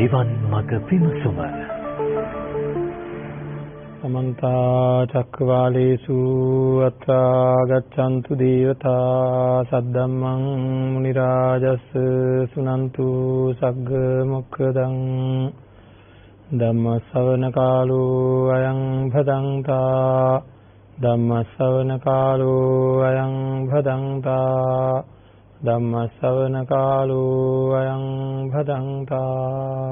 නිවන් මඟ විමසුම සමන්ත චක්කවාලේසු අත්‍රා ගච්ඡන්තු දේවතා සද්දම්මං මුනි රාජස් සුනන්තු සග්ග මොක්ඛදං ධම්ම ශ්‍රවණ කාලෝ අයං භදංතා ධම්ම ශ්‍රවණ කාලෝ අයං භදංතා ධම්ම ශ්‍රවණ කාලෝ අයං භදංතා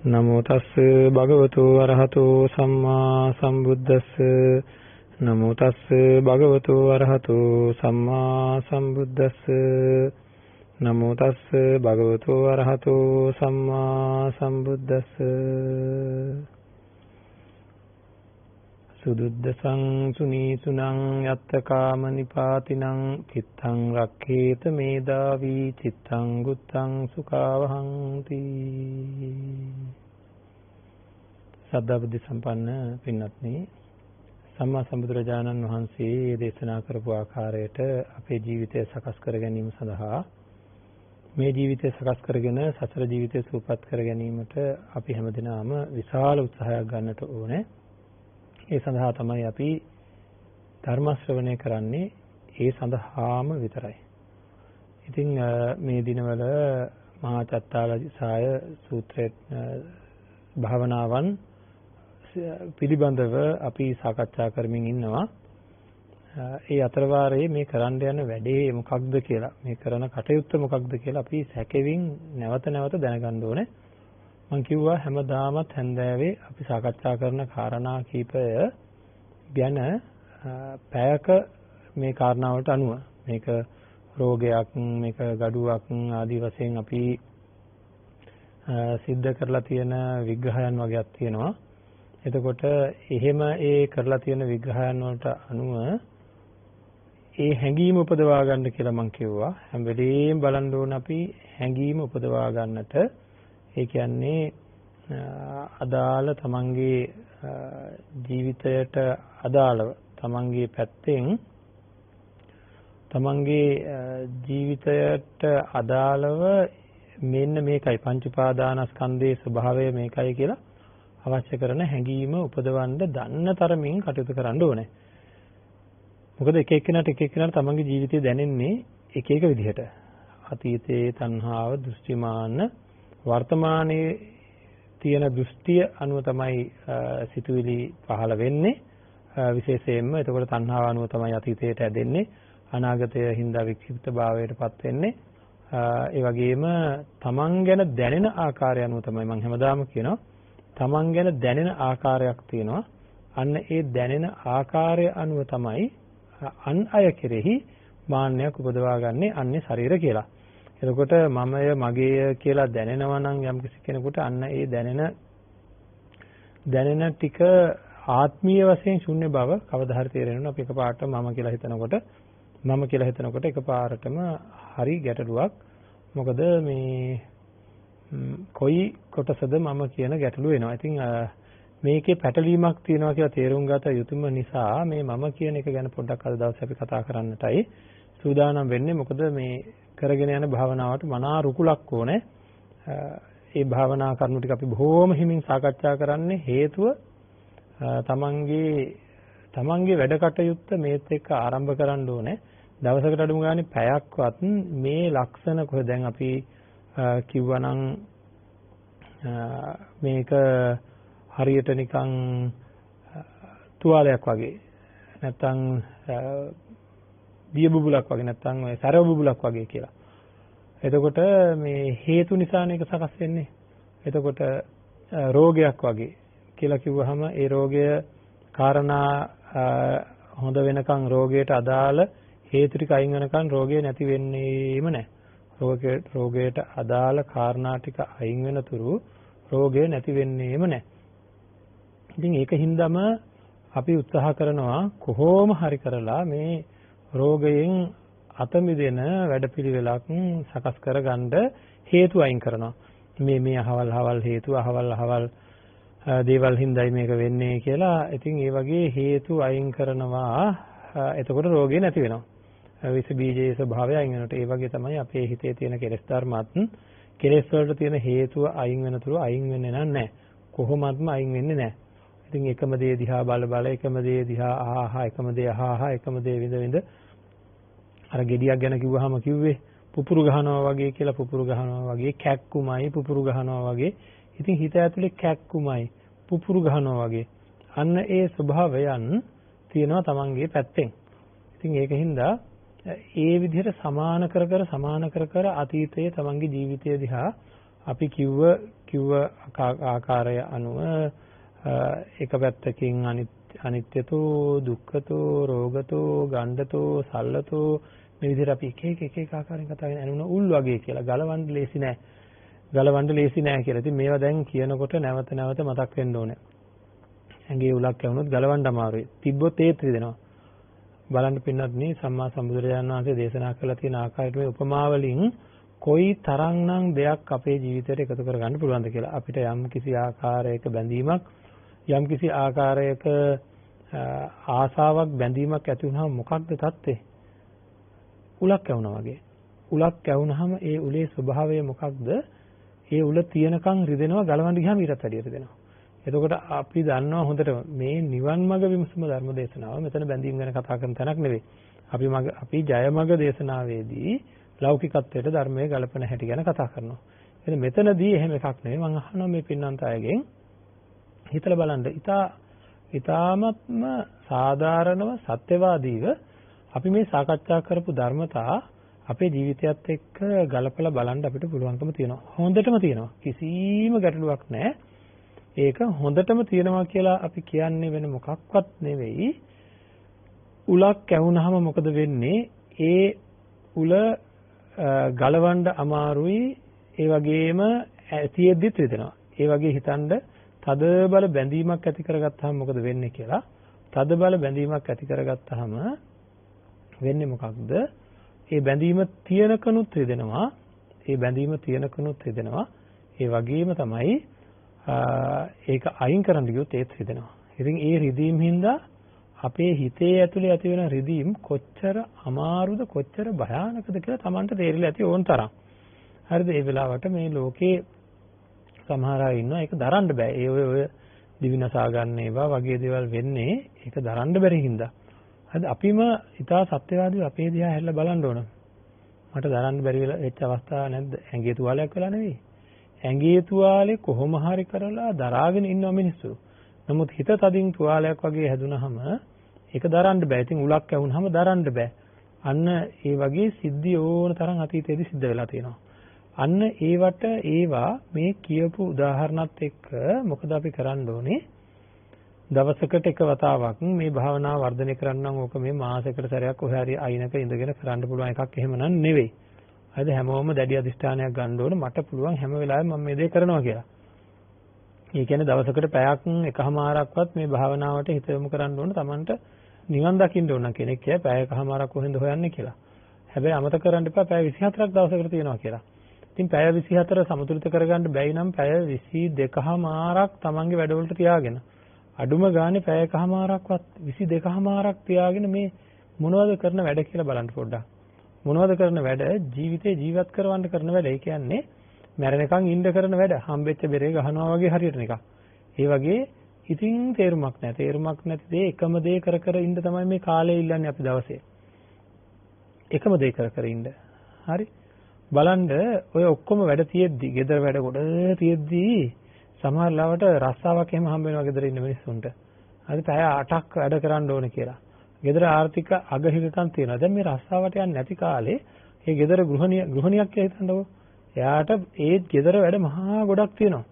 නමෝ තස්ස භගවතු අරහතෝ සම්මා සම්බුද්දස්ස නමෝ තස්ස භගවතු අරහතෝ සම්මා සම්බුද්දස්ස නමෝ තස්ස භගවතු අරහතෝ සම්මා සම්බුද්දස්ස සුදුද්දසං සුනීසුනං යත්තකාම නිපාතිනං චිත්තං රක්ඛේත මේදාවි චිත්තං ගුත්තං සුඛවහಂತಿ සද්ධා බුද්ධ සම්පන්න පින්වත්නි සම්මා සම්බුදුරජාණන් වහන්සේ දේශනා කරපු ආකාරයට අපේ ජීවිතය සකස් කර ගැනීම සඳහා මේ ජීවිතය සකස් කරගෙන සසර ජීවිතය සූපපත් කර ගැනීමට අපි හැමදෙනාම විශාල උත්සාහයක් ගන්නට ඕනේ. ඒ සඳහා තමයි අපි ධර්ම ශ්‍රවණය කරන්නේ. ඒ සඳහාම විතරයි. ඉතින් මේ දිනවල මහා චත්තාලසාය සූත්‍රයේ භාවනාවන් පිළිබඳව අපි සාකච්ඡා කරමින් ඉන්නවා. ඒ අතරවාරයේ මේ කරන්න යන වැඩේ මොකක්ද කියලා, මේ කරන කටයුත්ත මොකක්ද කියලා අපි සැකෙමින් නැවත නැවත දැනගන්න ඕනේ. මම කිව්වා හැමදාමත් හැන්දෑවේ අපි සාකච්ඡා කරන කාරණා කීපය ගැන පැයක මේ කාරණාවලට අනුව මේක රෝගයක්, මේක gaduwak ආදී වශයෙන් අපි සිද්ධ කරලා තියෙන විග්‍රහයන් වගේක් තියෙනවා. එතකොට එහෙම ඒ කරලා තියෙන විග්‍රහයන් වලට අනුව ඒ හැඟීම උපදවා ගන්න කියලා මම කිව්වා. හැම වෙලෙම බලන්න ඕන අපි හැඟීම උපදවා ගන්නට. ඒ කියන්නේ අදාළ තමන්ගේ ජීවිතයට අදාළව තමන්ගේ පැත්තෙන් තමන්ගේ ජීවිතයට අදාළව මෙන්න මේකයි පංච උපාදානස්කන්ධයේ ස්වභාවය මේකයි කියලා අවශ්‍ය කරන හැඟීම උපදවන්න දන්න තරමින් කටයුතු කරන්න ඕනේ. මොකද එක එක්කෙනාට තමන්ගේ ජීවිතය දැනෙන්නේ එක එක විදිහට. අතීතයේ තණ්හාව, දෘෂ්ටිමාන, වර්තමානයේ තියෙන දෘෂ්ටිය අනුව තමයි සිතුවිලි පහළ වෙන්නේ. විශේෂයෙන්ම එතකොට තණ්හාව අනුව තමයි අතීතයට ඇදෙන්නේ, අනාගතය හින්දා වික්ෂිප්ත භාවයටපත් වෙන්නේ. ඒ වගේම තමන් ගැන දැනෙන ආකාරය අනුව තමයි මම හැමදාම කියනවා තමන් ගැන දැනෙන ආකාරයක් තියෙනවා. අන්න ඒ දැනෙන ආකාරය අනුව තමයි අන් අය කෙරෙහි මාන්නයක් උපදවා ගන්නේ අන්නේ ශරීර කියලා. එතකොට මමය මගේය කියලා දැනෙනවා නම් යම්කිසි කෙනෙකුට අන්න ඒ දැනෙන ටික ආත්මීය වශයෙන් ශුන්‍ය බව කවදා හරි තේරෙනවා. අපි එකපාරට මම කියලා හිතනකොට එකපාරටම හරි ගැටලුවක්. මොකද මේ කොයි කොටසද මම කියන ගැටලුව එනවා. ඉතින් මේකේ පැටලීමක් තියෙනවා කියලා තේරුම් ගත යුතුම නිසා මේ මම කියන එක ගැන පොඩ්ඩක් අද දවසේ අපි කතා කරන්නටයි සූදානම් වෙන්නේ. මොකද මේ කරගෙන යන භාවනාවට මනා රුකුලක් ඕනේ. ඒ භාවනා කරුණු ටික අපි බොහෝම හිමින් සාකච්ඡා කරන්නේ හේතුව තමන්ගේ වැඩ කටයුත්ත මේත් එක්ක ආරම්භ කරන්න ඕනේ. දවසකට අඩුම ගානේ පැයක්වත් මේ ලක්ෂණ කොහෙද දැන් අපි කිව්වනම් මේක හරියට නිකන් තුවාලයක් වගේ නැත්තම් දිය බුබුලක් වගේ නැත්තම් ඔය සරව බුබුලක් වගේ කියලා. එතකොට මේ හේතු නිසා මේක සකස් වෙන්නේ. එතකොට රෝගයක් වගේ කියලා කිව්වහම ඒ රෝගය කාරණා හොඳ වෙනකන් රෝගයට අදාළ හේතු ටික අයින් වෙනකන් රෝගය නැති වෙන්නේම නැහැ. රෝගයට අදාළ කාරණා ටික අයින් වෙනතුරු රෝගය නැති වෙන්නේම නැහැ. ඉතින් ඒකින්දම අපි උත්සාහ කරනවා කොහොම හරි කරලා මේ රෝගයෙන් අත මිදෙන වැඩපිළිවෙලක් සකස් කරගන්න හේතු අයින් කරනවා. මේ අහවල් හේතු අහවල් දේවල් හින්දායි මේක වෙන්නේ කියලා. ඉතින් ඒ වගේ හේතු අයින් කරනවා. එතකොට රෝගය නැති වෙනවා. විස බීජයේ ස්වභාවය අයින් වෙනකොට ඒ වගේ තමයි අපේ හිතේ තියෙන කෙලෙස් ධර්මත් කෙලෙස් වලට තියෙන හේතුව අයින් වෙනතුරු අයින් වෙන්නේ නැහැ. කොහොමත්ම අයින් වෙන්නේ නැහැ. ඉතින් එකම දේ දිහා බල එකම දේ දිහා එකම දේ එකම දේ විඳ අර ගෙඩියක් ගැන කිව්වහම කිව්වේ පුපුරු ගහනවා වගේ කියලා. පුපුරු ගහනවා වගේ කැක්කුමයි පුපුරු ගහනවා වගේ. ඉතින් හිත ඇතුලේ කැක්කුමයි පුපුරු ගහනවා වගේ. අන්න ඒ ස්වභාවයන් තියෙනවා තමන්ගේ පැත්තෙන්. ඉතින් ඒකින්ද ඒ විදිහට සමාන කර අතීතයේ තමන්ගේ ජීවිතය දිහා අපි කිව්ව ආකාරය අනුව එක පැත්තකින් අනිත්‍යතෝ දුක්ඛතෝ රෝගතෝ ගණ්ඩතෝ සල්ලතෝ මේ විදිහට අපි එක ආකාරයෙන් කතා කරන අනුන උල් වගේ කියලා ගලවන්න ලේසි නෑ කියලා. ඉතින් මේවා දැන් කියනකොට නැවත මතක් වෙන්න ඕනේ. ඇඟේ උලක් ඇවුනොත් ගලවන්න අමාරුයි. තිබ්බොත් ඒත් රිදෙනවා. බලන්න පින්නත් මේ සම්මා සම්බුදුරජාණන් වහන්සේ දේශනා කළා තියෙන ආකාරයට මේ උපමා වලින් කොයි තරම්නම් දෙයක් අපේ ජීවිතයට එකතු කරගන්න පුළුවන්ද කියලා. අපිට යම් කිසි ආකාරයක බැඳීමක් යම් කිසි ආකාරයක ආසාවක් බැඳීමක් ඇති වුණාම මොකක්ද තත්ත්වේ? උලක් ඇවුනා වගේ. උලක් ඇවුනහම ඒ උලේ ස්වභාවය මොකක්ද? ඒ උල තියනකන් රිදෙනවා, ගලවන්න ගියාම ඊටත් වැඩිය රිදෙනවා. එතකොට අපි දන්නවා හොඳට මේ නිවන් මඟ විමසුම ධර්ම දේශනාව මෙතන බැඳීම් ගැන කතා කරන තැනක් නෙවෙයි. අපි ජය මඟ දේශනාවේදී ලෞකිකත්වයට ධර්මයේ ගලපන හැටි ගැන කතා කරනවා. එහෙනම් මෙතනදී එහෙම එකක් නෙවෙයි. මම අහනවා මේ පින්නන්ත අයගෙන් හිතලා බලන්න. ඊ타ත්ම සාධාරණව සත්‍යවාදීව අපි මේ සාකච්ඡා කරපු ධර්මතා අපේ ජීවිතයත් එක්ක ගලපලා බලන්න අපිට පුළුවන්කම තියෙනවා. හොඳටම තියෙනවා. කිසිම ගැටලුවක් නැහැ. ඒක හොඳටම තියෙනවා කියලා අපි කියන්නේ වෙන මොකක්වත් නෙවෙයි. උලක් ඇවුනහම මොකද වෙන්නේ? ඒ උල ගලවන්න අමාරුයි. ඒ වගේම තියෙද්දිත් රිදෙනවා. ඒ වගේ හිතනද තද බල බැඳීමක් ඇති කරගත්තාම මොකද වෙන්නේ කියලා. තද බල බැඳීමක් ඇති කරගත්තාම වෙන්නේ මොකක්ද? ඒ බැඳීම තියෙනකනුත් රිදෙනවා. ඒ වගේම තමයි ඒක අයින් කරන්න ගියොත් ඒත් රිදෙනවා. ඉතින් ඒ රිදීම් හින්දා අපේ හිතේ ඇතුලේ ඇති වෙන රිදීම් කොච්චර අමාරුද කොච්චර භයානකද කියලා Tamanට තේරිලා ඇති ඕන තරම්. හරිද? ඒ වෙලාවට මේ ලෝකේ සමහර අය ඉන්නවා ඒක දරන්න බෑ. ඒ ඔය දිවිනසා ගන්න ඒවා වගේ දේවල් වෙන්නේ ඒක දරන්න බැරි හින්දා. හරිද? අපිම ඊටා සත්‍යවාදීව අපේ දිහා හැරිලා බලන්න ඕන. මට දරන්න බැරි වෙච්ච අවස්ථා නැද්ද? ඇඟේ තුවාලයක් වෙලා නෙවෙයි. ඇඟේ තුවාලේ කොහොම හරි කරලා දරාගෙන ඉන්නවා මිනිස්සු. නමුත් හිත තදින් තුවාලයක් වගේ හැදුනහම ඒක දරන්න බෑ. ඉතින් උලක් ඇවුනහම දරන්න බෑ. අන්න ඒ වගේ සිද්ධි ඕන තරම් අතීතයේදී සිද්ධ වෙලා තියෙනවා. අන්න ඒවා මේ කියපු උදාහරණත් එක්ක මොකද අපි කරන්න ඕනේ? දවසකට එක වතාවක් මේ භාවනාව වර්ධනය කරන්න නම් ඕක මේ මාසයකට සැරයක් කොහේ හරි අයිනක ඉඳගෙන කරන්න පුළුවන් එකක් එහෙම නන් නෙවෙයි. හරිද? හැමෝම දැඩි අධිෂ්ඨානයක් ගන්න ඕන මට පුළුවන් හැම වෙලාවෙම මම මේ දේ කරනවා කියලා. ඒ කියන්නේ දවසකට පැයක් එකමාරක්වත් මේ භාවනාවට හිත යොමු කරන්න ඕන. Tamanට නිවන් දකින්න ඕන කෙනෙක් කිය පැය එකමාරක් කොහෙන්ද හොයන්නේ කියලා. හැබැයි අමතක කරන්න එපා පැය 24ක් දවසකට තියෙනවා කියලා. ඉතින් පැය 24 සමතුලිත කරගන්න බැයි නම් පැය 22කමාරක් Tamanගේ වැඩවලට තියාගෙන අඩුම ගානේ පැය එකමාරක්වත් 22කමාරක් තියාගෙන මේ මොනවද කරන වැඩ කියලා බලන්න පොඩ්ඩක්. මොනවද කරන වැඩ? ජීවිතේ ජීවත් කරවන්න කරන වැඩ. ඒ කියන්නේ මැරෙනකන් ඉන්න කරන වැඩ. හම්බෙච්ච බෙරේ ගහනවා වගේ හරියට නිකන්. ඒ වගේ ඉතින් තේරුමක් නැහැ. තේරුමක් නැති දේ එකම දේ කර ඉන්න තමයි මේ කාලය ඉල්ලන්නේ අපි දවසේ. එකම දේ කර ඉන්න. හරි? බලන්න ඔය ඔක්කොම වැඩ තියෙද්දි, ගෙදර වැඩ කොට තියෙද්දි සමහර ලාවට රස්සාවක් එහෙම හම්බ වෙනවා ගෙදර ඉන්න මිනිස්සුන්ට. හරි? පැය 8ක් වැඩ කරන්න ඕනේ කියලා. ගෙදර ආර්ථික අගහිගකම් තියෙනවා. දැන් මේ රස්සාවට යන්නේ නැති කාලේ මේ ගෙදර ගෘහණියක් කියලා හිතන්නකෝ. එයාට ඒ ගෙදර වැඩ මහා ගොඩක් තියෙනවා.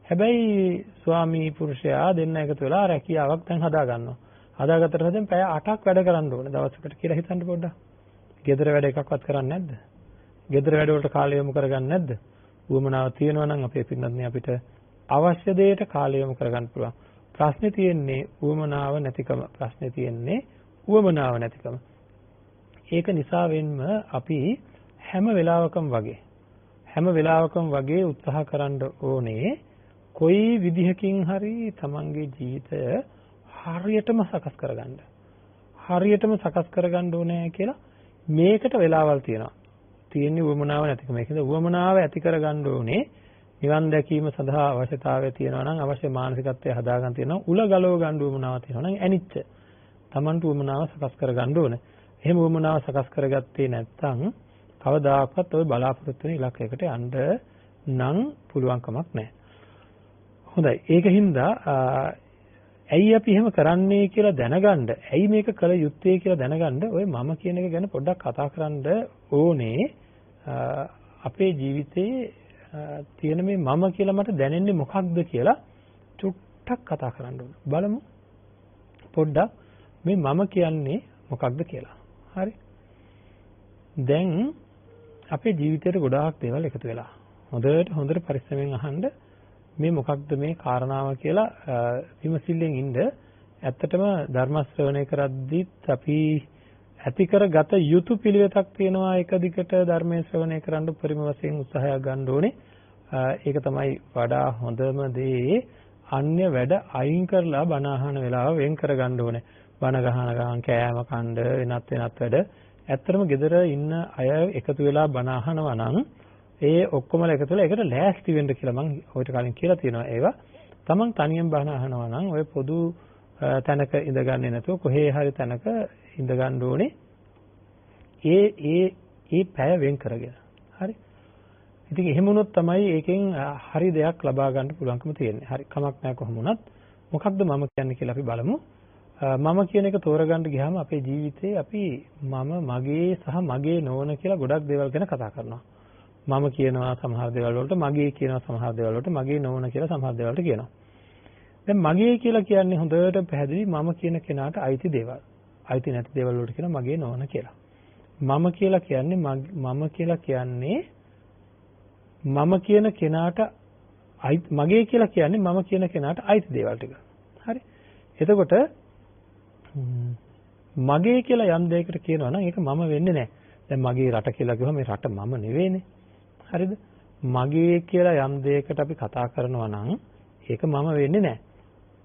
හැබැයි ස්වාමී පුරුෂයා දෙන්න එකතු වෙලා රැකියාවක් දැන් හදා ගන්නවා. හදාගත්තට පස්සේ පැය 8ක් වැඩ කරන්න ඕනේ දවසකට කියලා හිතන්න පොඩ්ඩක්. ගෙදර වැඩ එකක්වත් කරන්නේ නැද්ද? ගෙදර වැඩ වලට කාලය යොමු කරගන්නේ නැද්ද? උවමනාව තියෙනවා නම් අපේ පින්නත් අපිට අවශ්‍ය දෙයට කාලය යොමු කරගන්න පුළුවන්. ප්‍රශ්නේ තියෙන්නේ උවමනාව නැතිකම. ප්‍රශ්නේ තියෙන්නේ උවමනාව නැතිකම. ඒක නිසාවෙන්ම අපි හැම වෙලාවකම වගේ උත්සාහ කරන්න ඕනේ කොයි විදිහකින් හරි තමන්ගේ ජීවිතය හරියටම සකස් කරගන්න ඕනේ කියලා මේකට වෙලාවල් තියෙනවා. තියෙන උවමනාව නැතිකම. ඒකද උවමනාව ඇති කරගන්න ඕනේ. නිවන් දැකීම සඳහා අවශ්‍යතාවය තියෙනවා නම් අවශ්‍ය මානසිකත්වය හදාගන්න තියෙනවා. උල ගලව ගන්න උවමනාව තියෙනවා නම් ඇනිච්ච. Tamanට උවමනාව සකස් කරගන්න ඕනේ. එහෙම උවමනාව සකස් කරගත්තේ නැත්නම් කවදාකවත් ඔය බලාපොරොත්තු වෙන ඉලක්කයකට යන්න නම් පුළුවන් කමක් නැහැ. හොඳයි. ඒකින්ද ඇයි අපි එහෙම කරන්නේ කියලා දැනගන්න, ඇයි මේක කළ යුත්තේ කියලා දැනගන්න ඔය මම කියන එක ගැන පොඩ්ඩක් කතා කරන්න ඕනේ. අපේ ජීවිතේ තියෙන මේ මම කියලා මට දැනෙන්නේ මොකක්ද කියලා චුට්ටක් කතා කරන්න ඕන. බලමු පොඩ්ඩක් මේ මම කියන්නේ මොකක්ද කියලා. හරි. දැන් අපේ ජීවිතේට ගොඩාක් දේවල් එකතු වෙලා. හොඳට පරිස්සමෙන් අහන්න මේ මොකක්ද මේ කාරණාව කියලා විමසිල්ලෙන් ඉන්න. ඇත්තටම ධර්ම ශ්‍රවණය කරද්දිත් අපි ඇති කරගත යුතු පිළිවෙතක් තියෙනවා. එක දිගට ධර්මයේ ශ්‍රවණය කරන්න උපරිම වශයෙන් උත්සාහයක් ගන්න ඕනේ. ඒක තමයි වඩා හොඳම දේ. අන්‍ය වැඩ අයින් කරලා බණ අහන වෙලාව වෙන් කරගන්න ඕනේ. බණ ගහන කෑම කණ්ඩ වෙනත් වැඩ. ඇත්තටම ගෙදර ඉන්න අය එකතු වෙලා බණ අහනවා නම් ඒ ඔක්කොමලා එකතු වෙලා ඒකට ලෑස්ති වෙන්න කියලා මම ඔයිට කලින් කියලා තියෙනවා. ඒවා තමන් තනියෙන් බණ අහනවා නම් ඔය පොදු තැනක ඉඳගන්නේ නැතුව කොහේ හරි තැනක ඉඳ ගන්න ඕනේ. ඒ පැය වෙන් කරගෙන. හරි. ඉතින් එහෙම වුණොත් තමයි ඒකෙන් හරි දෙයක් ලබා ගන්න පුළුවන්කම තියෙන්නේ. හරි. කමක් නැහැ කොහොම වුණත්. මොකක්ද මම කියන්නේ කියලා අපි බලමු. මම කියන එක තෝරගන්න ගියාම අපේ ජීවිතේ අපි මම මගේ සහ මගේ නොවන කියලා ගොඩක් දේවල් ගැන කතා කරනවා. මම කියනවා සමහර දේවල් වලට, මගේ කියනවා සමහර දේවල් වලට, මගේ නොවන කියලා සමහර දේවල් වලට කියනවා. දැන් මගේ කියලා කියන්නේ හොඳට පැහැදිලි මම කියන කෙනාට අයිති දේවල්. අයිති නැති දේවල් වලට කියනවා මගේ නොවන කියලා. මම කියලා කියන්නේ මම කියලා කියන්නේ මම කියන කෙනාට මගේ කියලා කියන්නේ මම කියන කෙනාට අයිති දේවල් ටික. හරි. එතකොට මගේ කියලා යම් දෙයකට කියනවා නම් ඒක මම වෙන්නේ නැහැ. දැන් මගේ රට කියලා කිව්වම මේ රට මම නෙවෙයිනේ. හරිද? මගේ කියලා යම් දෙයකට අපි කතා කරනවා නම් ඒක මම වෙන්නේ නැහැ.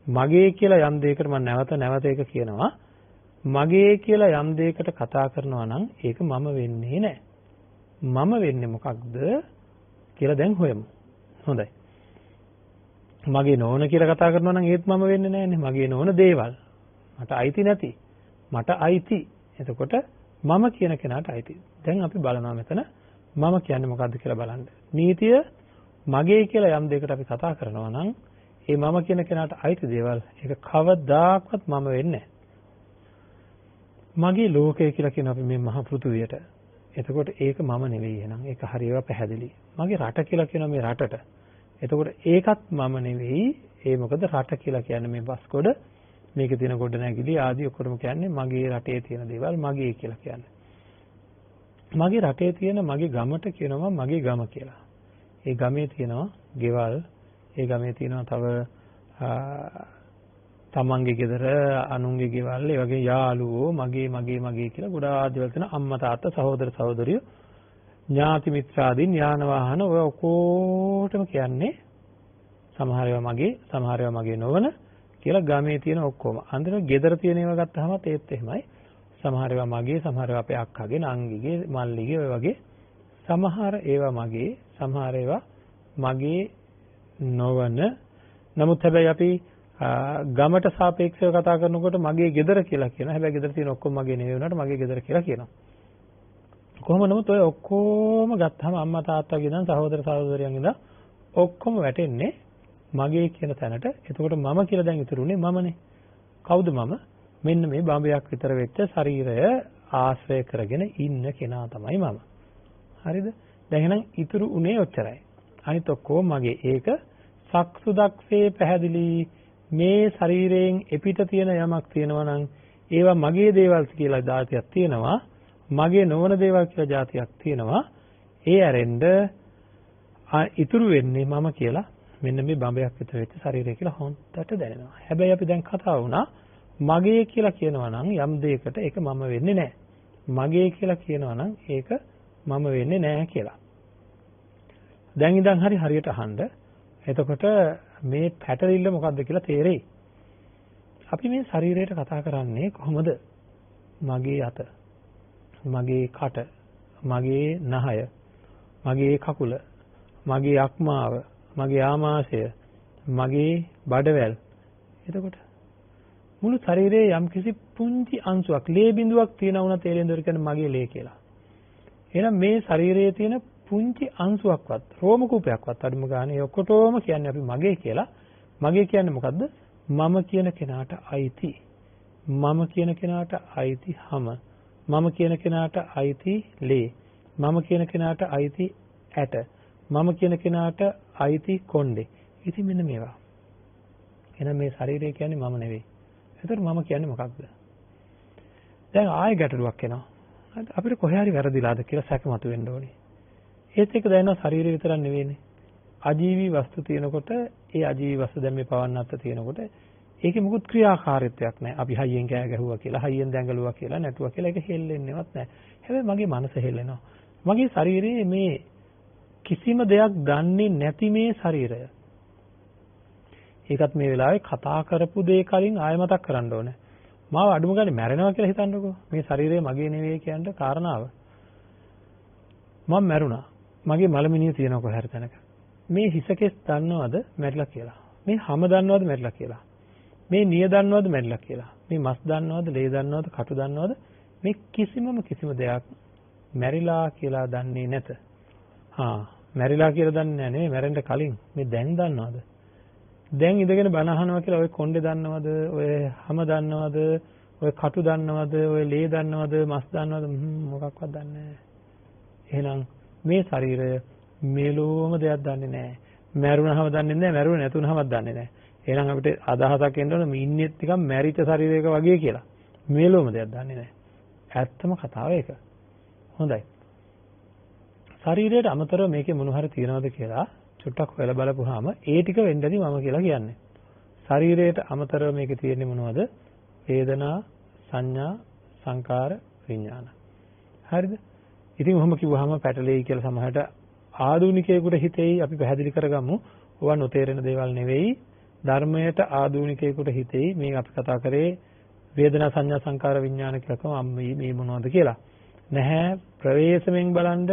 මගේ කියලා යම් දෙයකට මම නැවත ඒක කියනවා. මගේ කියලා යම් දෙයකට කතා කරනවා නම් ඒක මම වෙන්නේ නැහැ. මම වෙන්නේ මොකක්ද කියලා දැන් හොයමු. හොඳයි. මගේ නොවන කියලා කතා කරනවා නම් ඒත් මම වෙන්නේ නැහැනේ. මගේ නොවන දේවල්. මට අයිති නැති. මට අයිති. එතකොට මම කියන කෙනාට අයිති. දැන් අපි බලනවා මෙතන මම කියන්නේ මොකද්ද කියලා බලන්න. නීතිය මගේ කියලා යම් දෙයකට අපි කතා කරනවා නම් ඒ මම කියන කෙනාට අයිති දේවල් ඒක කවදාකවත් මම වෙන්නේ නැහැ. මගේ ලෝකය කියලා කියන අපි මේ මහ පෘථුවියට. එතකොට ඒක මම නෙවෙයි එහෙනම්. ඒක හරියව පැහැදිලි. මගේ රට කියලා කියන මේ රටට. එතකොට ඒකත් මම නෙවෙයි. ඒ මොකද රට කියලා කියන්නේ මේ බස්කොඩ මේකේ තියෙන ගොඩ නැගිලි ආදී ඔක්කොම කියන්නේ මගේ රටේ තියෙන දේවල් මගේ කියලා කියන්නේ. මගේ රටේ තියෙන මගේ ගමට කියනවා මගේ ගම කියලා. ඒ ගමේ තියෙනවා ගෙවල්, ඒ ගමේ තියෙනවා තව තමන්ගේ ගෙදර, අනුන්ගේ ගෙවල්, ඒ වගේ යාළුවෝ මගේ කියලා ගොඩාක් දේවල් තියෙන අම්මා තාත්තා සහෝදර සහෝදරියෝ ඥාති මිත්‍රාදීන් යාන වාහන ඔය ඔක්කොටම කියන්නේ සමහර ඒවා මගේ, සමහර ඒවා මගේ නොවන කියලා ගමේ තියෙන ඔක්කොම. අන්තිමට ගෙදර තියෙන ඒවා ගත්තාම ඒත් එහෙමයි. සමහර ඒවා මගේ, සමහර ඒවා අපේ අක්කාගේ, නංගිගේ, මල්ලිගේ ඔය වගේ. සමහර ඒවා මගේ, සමහර ඒවා මගේ නොවන. නමුත් හැබැයි අපි ගමට සාපේක්ෂව කතා කරනකොට මගේ ගෙදර කියලා කියනවා. හැබැයි ගෙදර තියෙන ඔක්කොම මගේ නෙවෙයි වුණාට මගේ ගෙදර කියලා කියනවා. කොහොම නමුත් ඔය ඔක්කොම ගත්තාම අම්මා තාත්තාගේ ඉඳන් සහෝදර සහෝදරියන් ඉඳන් ඔක්කොම වැටෙන්නේ මගේ කියන තැනට. එතකොට මම කියලා දැන් ඉතුරුනේ මමනේ. කවුද මම? මෙන්න මේ බඹයක් විතර වෙච්ච ශරීරය ආශ්‍රය කරගෙන ඉන්න කෙනා තමයි මම. හරිද? දැන් එහෙනම් ඉතුරු උනේ ඔච්චරයි. අනිත් ඔක්කොම මගේ. ඒක සක්සුදක්සේ පැහැදිලි. මේ ශරීරයෙන් එපිට තියෙන යමක් තියෙනවා නම් ඒවා මගේ දේවල් කියලා જાතියක් තියෙනවා. මගේ නොවන දේවල් කියලා જાතියක් තියෙනවා. ඒ ඇරෙන්න ඉතුරු වෙන්නේ මම කියලා මෙන්න මේ බඹයක් විතර වෙච්ච ශරීරය කියලා හොන්දට දැනෙනවා. හැබැයි අපි දැන් කතා වුණා මගේ කියලා කියනවා නම් යම් දෙයකට ඒක මම වෙන්නේ නැහැ. මගේ කියලා කියනවා නම් ඒක මම වෙන්නේ නැහැ කියලා. දැන් ඉඳන් හරියට අහන්න. එතකොට මේ පැටලිල්ල මොකද්ද කියලා තේරෙයි. අපි මේ ශරීරයට කතා කරන්නේ කොහොමද? මගේ අත, මගේ කට, මගේ නහය, මගේ කකුල, මගේ අක්මාව, මගේ ආමාශය, මගේ බඩවැල්. එතකොට මුළු ශරීරයේ යම්කිසි පුංචි අංශුවක්, ලේ බිඳුවක් තියෙනවා වුණා තේරෙන්දර කියන්නේ මගේ ලේ කියලා. එහෙනම් මේ ශරීරයේ තියෙන පුංචි අංශුවක්වත්, රෝම කූපයක්වත් අඩුම ගානේ ඔක්කොටම කියන්නේ අපි මගේ කියලා. මගේ කියන්නේ මොකද්ද? මම කියන කෙනාට අයිති. මම කියන කෙනාට අයිති හැම. මම කියන කෙනාට අයිති ලේ. මම කියන කෙනාට අයිති ඇට. මම කියන කෙනාට අයිති කොණ්ඩේ. ඉතින් මෙන්න මේවා. එහෙනම් මේ ශරීරය කියන්නේ මම නෙවෙයි. ඒතර මම කියන්නේ මොකක්ද? දැන් ආයෙ ගැටලුවක් එනවා. අපිට කොහේ හරි වැරදිලාද කියලා සැක මතුවෙන්න ඕනේ. ඒත් එක දැනෙනවා ශරීරය විතරක් නෙවෙයිනේ. අජීවී වස්තු තියෙනකොට ඒ අජීවී වස්තු දැන් මේ පවන්නත් තියෙනකොට ඒකේ මුකුත් ක්‍රියාකාරීත්වයක් නැහැ. අපි හයියෙන් කෑ ගැහුවා කියලා, හයියෙන් දැඟලුවා කියලා, නැටුවා කියලා ඒක හෙල්ලෙන්නේවත් නැහැ. හැබැයි මගේ මනස හෙල්ලෙනවා. මගේ ශරීරයේ මේ කිසිම දෙයක් දන්නේ නැති මේ ශරීරය. ඒකත් මේ වෙලාවේ කතා කරපු දේ කලින් ආයෙ මතක් කරන්න ඕනේ. මාව අඩුම ගානේ මැරෙනවා කියලා හිතන්නකෝ. මේ ශරීරය මගේ නෙවෙයි කියන කාරණාව. මම මැරුණා. මගේ මලමිනිය තියෙනවා කොහේ හරි තැනක. මේ හිසකෙස් දන්නවද මැරිලා කියලා? මේ හැම දන්නවද මැරිලා කියලා? මේ නිය දන්නවද මැරිලා කියලා? මේ මස් දන්නවද, ලේ දන්නවද, කටු දන්නවද? මේ කිසිම දෙයක් මැරිලා කියලා දන්නේ නැත. මැරිලා කියලා දන්නේ නැහැ නෙවෙයි, මැරෙන්න කලින් මේ දැන් දන්නවද? දැන් ඉඳගෙන බණ අහනවා කියලා ඔය කොණ්ඩේ දන්නවද? ඔය හැම දන්නවද? ඔය කටු දන්නවද? ඔය ලේ දන්නවද? මස් දන්නවද? මොකක්වත් දන්නේ නැහැ. එහෙනම් මේ ශරීරය මෙලොවම දෙයක් දන්නේ නැහැ. මැරුණාම දන්නේ නැහැ, මැරුණ නැතුණාමත් දන්නේ නැහැ. එහෙනම් අපිට අදහසක් එන්න ඕන මේ ඉන්නේ නිකන් මැරිච්ච ශරීරයක වගේ කියලා. මෙලොවම දෙයක් දන්නේ නැහැ. ඇත්තම කතාව ඒක. හොඳයි. ශරීරයට අමතරව මේකේ මොන හරි තියනවද කියලා චුට්ටක් හොයලා බලපුවාම ඒ ටික වෙන්නදී මම කියලා කියන්නේ. ශරීරයට අමතරව මේකේ තියෙන්නේ මොනවද? වේදනා, සංඥා, සංකාර, විඥාන. හරිද? ඉතින් ඔහොම කිව්වහම පැටලෙයි කියලා සමහරට ආධුනිකයෙකුට හිතෙයි. අපි පැහැදිලි කරගමු. ඕවා නොතේරෙන දේවල් නෙවෙයි. ධර්මයට ආධුනිකයෙකුට හිතෙයි මේ අපි කතා කරේ වේදනා, සංඥා, සංකාර, විඥාන කියලා කම අම්මේ මේ මොනවද කියලා. නැහැ ප්‍රවේශමෙන් බලන්න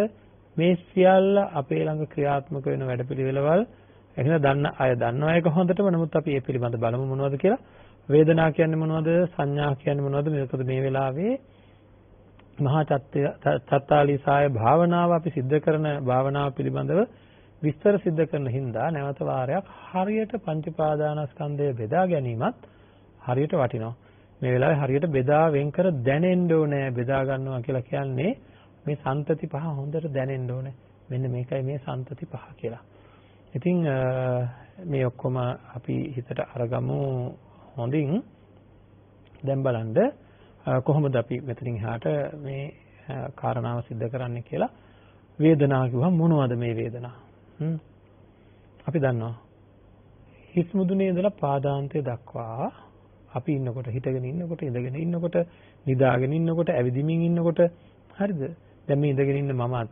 මේ සියල්ල අපේ ළඟ ක්‍රියාත්මක වෙන වැඩපිළිවෙළවල්. එහෙනම් දන්න අය දන්නවා ඒක හොඳටම. නමුත් අපි මේ පිළිබඳ බලමු මොනවද කියලා. වේදනා කියන්නේ මොනවද? සංඥා කියන්නේ මොනවද? මේකද මේ වෙලාවේ මහා චත්තාලීසාය භාවනාව අපි සිද්ධ කරන භාවනාව පිළිබඳව විස්තර සිද්ධ කරන හින්දා නැවත වාරයක් හරියට පංච පාදානස්කන්ධය බෙදා ගැනීමත් හරියට වටිනවා. මේ වෙලාවේ හරියට බෙදා වෙන් කර දැනෙන්න ඕනේ. බෙදා ගන්නවා කියලා කියන්නේ මේ සන්තති පහ හොඳට දැනෙන්න ඕනේ. මෙන්න මේකයි මේ සන්තති පහ කියලා. ඉතින් මේ ඔක්කොම අපි හිතට අරගමු හොඳින්. දැන් බලන්න කොහොමද අපි මෙතනින් එහාට මේ කාරණාව सिद्ध කරන්නේ කියලා. වේදනාව කිව්වම මොනවද මේ වේදනාව? අපි දන්නවා හිස් මුදුනේ ඉඳලා පාදාන්තය දක්වා අපි ඉන්නකොට, හිටගෙන ඉන්නකොට, ඉඳගෙන ඉන්නකොට, නිදාගෙන ඉන්නකොට, ඇවිදිමින් ඉන්නකොට, හරිද? දැන් මේ ඉඳගෙන ඉන්න මමත්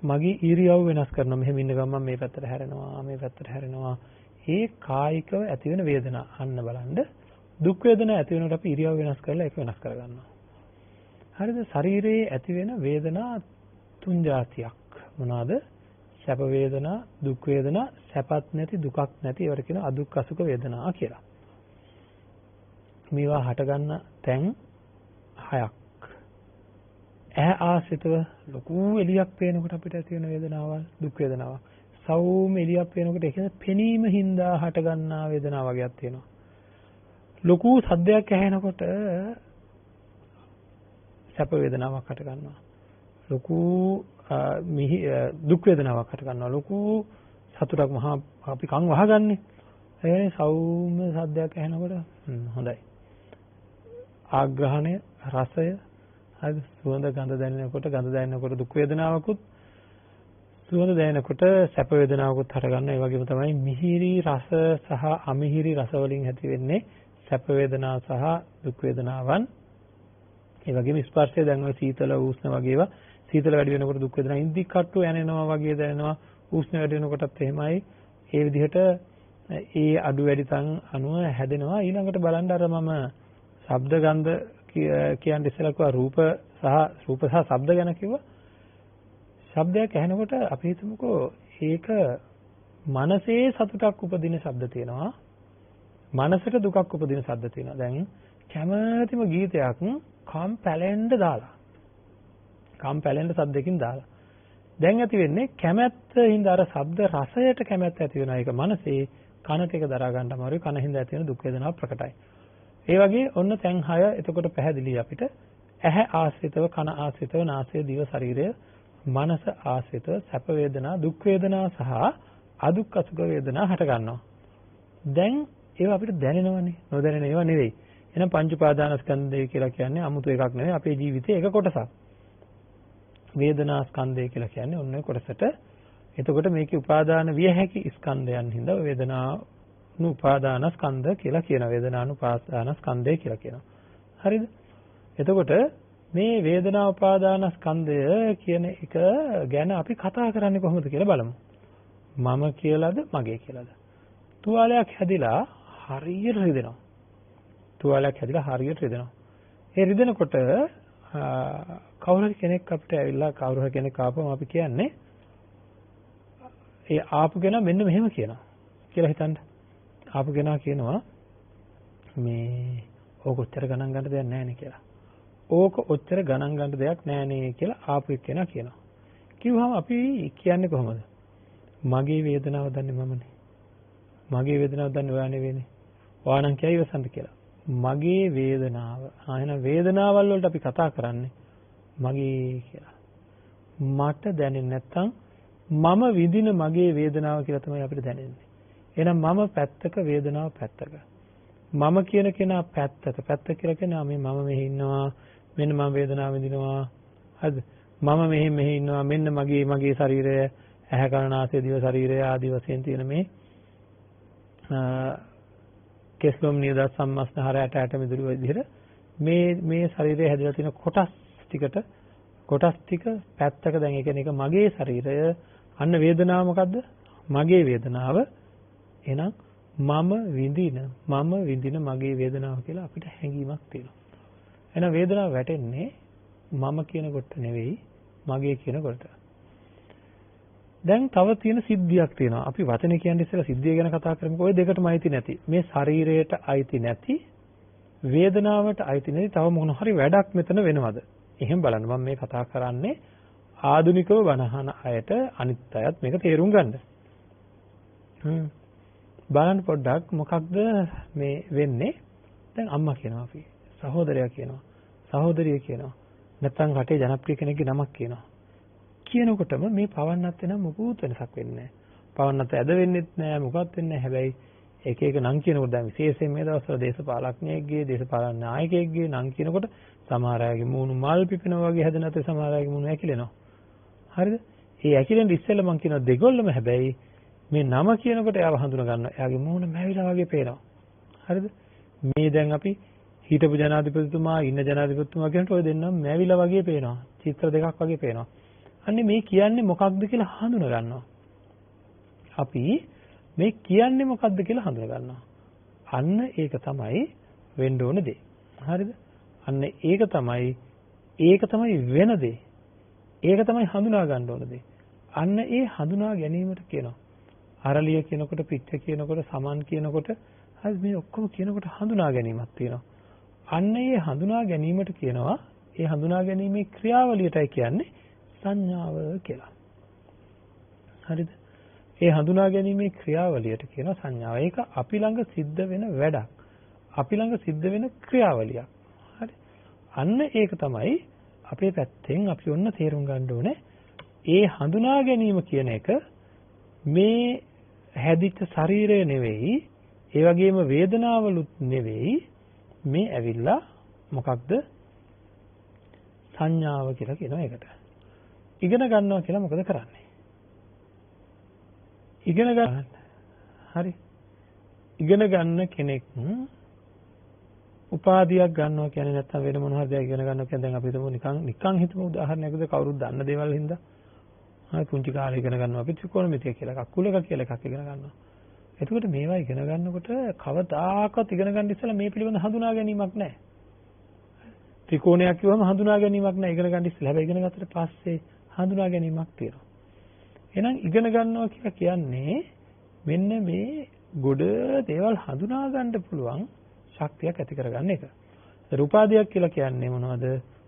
මගේ ඉරියව් වෙනස් කරනවා. මෙහෙම ඉන්න ගමන් මේ පැත්තට හැරෙනවා, මේ පැත්තට හැරෙනවා. ඒ කායිකව ඇති වෙන වේදනා අන්න බලන්න. දුක් වේදනා ඇති වෙනකොට අපි ඉරියව් වෙනස් කරලා ඒක වෙනස් කරගන්නවා. හරිද? ශරීරයේ ඇති වෙන වේදනා තුන් જાතියක්. මොනවාද? සැප වේදනා, දුක් වේදනා, සැපත් නැති, දුකක් නැති, ඒවට කියන අදුක්ඛසුඛ වේදනා කියලා. මේවා හටගන්න තැන් 6ක්. ඇහැ ආශ්‍රිතව ලොකු එළියක් පේනකොට අපිට ඇති වෙන වේදනාවල් දුක් වේදනාවක්. සෞම්‍ය එළියක් පේනකොට ඒක පෙනීම හින්දා හටගන්නා වේදනාව වගේක් තියෙනවා. ලොකු සද්දයක් ඇහෙනකොට සැප වේදනාවක් හට ගන්නවා. ලොකු දුක් වේදනාවක් හට ගන්නවා. ලොකු සතුටක් මහා අපි කන් වහගන්නේ. ඒ සෞම්‍ය සද්දයක් ඇහෙනකොට හොඳයි. ආග්‍රහණය, රසය, හරි සුවඳ ගඳ දැනෙනකොට දුක් වේදනාවකුත්, සුවඳ දැනෙනකොට සැප වේදනාවකුත් හට ගන්නවා. ඒ වගේම තමයි මිහිරි රස සහ අමිහිරි රස වලින් ඇති වෙන්නේ සැප වේදනා සහ දුක් වේදනාවන්. ඒ වගේම ස්පර්ශය දැන් ඔය සීතල උෂ්ණ වගේ ඒවා සීතල වැඩි වෙනකොට දුක් වේදනා ඉන්දි කට්ටු යනෙනවා වගේ දැනෙනවා. උෂ්ණ වැඩි වෙනකොටත් එහෙමයි. ඒ විදිහට ඒ අඩු වැඩි තන් අණුව හැදෙනවා. ඊළඟට බලන්න අර මම ශබ්ද ගන්ධ කියන්නේ ඉස්සෙල්ලා කිව්වා රූප සහ රූප සහ ශබ්ද ගැන කිව්වා. ශබ්දයක් ඇහෙනකොට අපි හිතමුකෝ ඒක මනසේ සතුටක් උපදින ශබ්ද තියෙනවා. මනසට දුකක් උපදින ශබ්ද තියෙනවා. දැන් කැමැතිම ගීතයක් කම් පැලෙන්න දාලා. කම් පැලෙන්න ශබ්දකින් දාලා. දැන් ඇති වෙන්නේ කැමැත්තින්ද අර ශබ්ද රසයට කැමැත්ත ඇති වෙනවා. ඒක මනසේ කනට එක දරා ගන්න අමාරුයි. කනින්ද ඇති වෙන දුක් වේදනාව ප්‍රකටයි. ඒ වගේ ඔන්න තැන් 6 එතකොට පැහැදිලි අපිට ඇහැ ආශ්‍රිතව කන ආශ්‍රිතව නාසය දිව ශරීරය මනස ආශ්‍රිතව සැප වේදනා දුක් වේදනා සහ අදුක් අසුඛ වේදනා හට ගන්නවා. දැන් ඒවා අපිට දැනෙනවනේ. නොදැනෙන ඒවා නෙවෙයි. එහෙනම් පංච උපාදානස්කන්ධය කියලා කියන්නේ 아무තු එකක් නෙවෙයි. අපේ ජීවිතේ එක කොටසක්. වේදනා ස්කන්ධය කියලා කියන්නේ ඔන්න ඔය කොටසට. එතකොට මේකේ උපාදාන විය හැකි ස්කන්ධයන් හින්දා වේදනානු උපාදානස්කන්ධ කියලා කියනවා. වේදනානු උපාදානස්කන්ධය කියලා කියනවා. හරිද? එතකොට මේ වේදනා උපාදානස්කන්ධය කියන එක ගැන අපි කතා කරන්නේ කොහොමද කියලා බලමු. මම කියලාද මගේ කියලාද? තුවාලයක් හැදිලා හරියට රිදෙනවා. තුවාලයක් හැදිලා හරියට රිදෙනවා. ඒ රිදෙනකොට කවුරු කෙනෙක් අපිට ඇවිල්ලා කවුරු කෙනෙක් ආපුවම අපි කියන්නේ ඒ ආපු කෙනා මෙන්න මෙහෙම කියනවා කියලා හිතන්න. ආපු කෙනා කියනවා මේ ඕක ඔච්චර ගණන් ගන්න දෙයක් නැහැ නේ කියලා. ඕක ඔච්චර ගණන් ගන්න දෙයක් නැහැ නේ කියලා ආපු කෙනා කියනවා. කිව්වම අපි කියන්නේ කොහොමද? මගේ වේදනාව දන්නේ මමනේ. මගේ වේදනාව දන්නේ ඔයා නෙවෙයිනේ. ඔයා නම් කියයි වසන්ත කියලා. මගේ වේදනාව. එහෙනම් වේදනාවල් වලට අපි කතා කරන්නේ මගේ කියලා. මට දැනෙන්නේ නැත්තම් මම විඳින මගේ වේදනාව කියලා තමයි අපිට දැනෙන්නේ. එහෙනම් මම පැත්තක වේදනාව පැත්තක. මම කියන කෙනා පැත්තක. පැත්ත කියලා කියන්නේ මම මෙහි ඉන්නවා. මෙන්න මම වේදනාව විඳිනවා. හරිද? මම මෙහි ඉන්නවා. මෙන්න මගේ ශරීරය ඇහැ කන නාසය දිව ශරීරය ආදී වශයෙන් තියෙන මේ කෙස්ලොම් නියද සම්මස්නහර ඇට මිදුළු විදිහට මේ ශරීරය හැදලා තියෙන කොටස් ටික පැත්තක දැන් ඒ කියන්නේ මගේ ශරීරය අන්න වේදනාව මොකද්ද? මගේ වේදනාව. එහෙනම් මම විඳින මගේ වේදනාව කියලා අපිට හැඟීමක් තියෙනවා. එහෙනම් වේදනාව වැටෙන්නේ මම කියන කොට නෙවෙයි මගේ කියන කොට. දැන් තව තියෙන සිද්ධියක් තියෙනවා. අපි වචනේ කියන්නේ ඉස්සෙල්ලා සිද්ධිය ගැන කතා කරමුකෝ. ওই දෙකටම අයිති නැති. මේ ශරීරයට අයිති නැති වේදනාවට අයිති නැති තව මොන හරි වැඩක් මෙතන වෙනවද? එහෙම බලන්න මම මේ කතා කරන්නේ ආධුනිකව වනහන අයට අනිත් අයත් මේක තේරුම් ගන්න. බලන්න පොඩ්ඩක් මොකක්ද මේ වෙන්නේ? දැන් අම්මා කියනවා අපි. සහෝදරයා කියනවා. සහෝදරිය කියනවා. නැත්නම් රටේ ජනප්‍රිය කෙනෙක්ගේ නමක් කියනවා. කියනකොටම මේ පවන්නත් වෙන මොකුත් වෙනසක් වෙන්නේ නැහැ. පවන්නත් ඇද වෙන්නෙත් නැහැ මොකවත් වෙන්නේ නැහැ. හැබැයි එක එක නම් කියනකොට දැන් විශේෂයෙන් මේ දවස්වල දේශපාලඥයෙක්ගේ දේශපාලන නායකයෙක්ගේ නම් කියනකොට සමහර අයගේ මූණු මල් පිපෙනවා වගේ හැදෙන අතේ සමහර අයගේ මූණු ඇකිලෙනවා. හරිද? ඒ ඇකිලෙන් ඉස්සෙල්ලා මම කියනවා දෙගොල්ලම හැබැයි මේ නම කියනකොට එයාව හඳුනා ගන්නවා. එයාගේ මූණ මැවිලා වගේ පේනවා. හරිද? මේ දැන් අපි හිටපු ජනාධිපතිතුමා ඉන්න ජනාධිපතිතුමා කියනකොට ඔය දෙන්නම මැවිලා වගේ පේනවා. චිත්‍ර දෙකක් වගේ පේනවා. අන්නේ මේ කියන්නේ මොකක්ද කියලා හඳුනා ගන්නවා. අපි මේ කියන්නේ මොකක්ද කියලා හඳුනා ගන්නවා. අන්න ඒක තමයි වෙන්න ඕන දේ. හරිද? අන්න ඒක තමයි වෙන දේ. ඒක තමයි හඳුනා ගන්න ඕන දේ. අන්න ඒ හඳුනා ගැනීමට කියනවා. අරලිය කියනකොට පිච්ච කියනකොට සමන් කියනකොට හරි මේ ඔක්කොම කියනකොට හඳුනා ගැනීමක් තියෙනවා. අන්න ඒ හඳුනා ගැනීමට කියනවා ඒ හඳුනා ගැනීමේ ක්‍රියාවලියටයි කියන්නේ සංඥාව කියලා. හරිද? ඒ හඳුනා ගැනීමේ ක්‍රියාවලියට කියනවා සංඥාව. ඒක අපි ළඟ සිද්ධ වෙන වැඩක්. අපි ළඟ සිද්ධ වෙන ක්‍රියාවලියක්. හරි? අන්න ඒක තමයි අපේ පැත්තෙන් අපි ඔන්න තේරුම් ගන්න ඕනේ. ඒ හඳුනා ගැනීම කියන එක මේ හැදිච්ච ශරීරය නෙවෙයි, ඒ වගේම වේදනාවලුත් නෙවෙයි, මේ ඇවිල්ලා මොකක්ද? සංඥාව කියලා කියනවා ඒකට. ඉගෙන ගන්නවා කියලා මොකද කරන්නේ? ඉගෙන ගන්න. හරි. ඉගෙන ගන්න කෙනෙක් උපාධියක් ගන්නවා කියන්නේ නැත්නම් වෙන මොන හරි දෙයක් ඉගෙන ගන්නවා කියන්නේ දැන් අපි හිතමු නිකන් හිතමු උදාහරණයකට කවුරුත් දන්න දේවල් හින්දා. හරි පුංචි කාලේ ඉගෙන ගන්නවා අපි ත්‍රිකෝණමිතිය කියලා එකක් කුලක කියලා එකක් ඉගෙන ගන්නවා. එතකොට මේවා ඉගෙන ගන්නකොට කවදාකවත් ඉගෙන ගන්න ඉස්සෙල්ලා මේ පිළිබඳ හඳුනා ගැනීමක් නැහැ. ත්‍රිකෝණයක් කිව්වම හඳුනා ගැනීමක් නෑ. ඉගෙන ගන්න ඉස්සෙල්ලා. හැබැයි ඉගෙන ගත්තට පස්සේ හඳුනා ගැනීමක් තියෙනවා. එහෙනම් ඉගෙන ගන්නවා කියලා කියන්නේ මෙන්න මේ ගොඩ දේවල් හඳුනා ගන්න පුළුවන් ශක්තියක් ඇති කරගන්න එක. රූපාදියක් කියලා කියන්නේ මොනවද?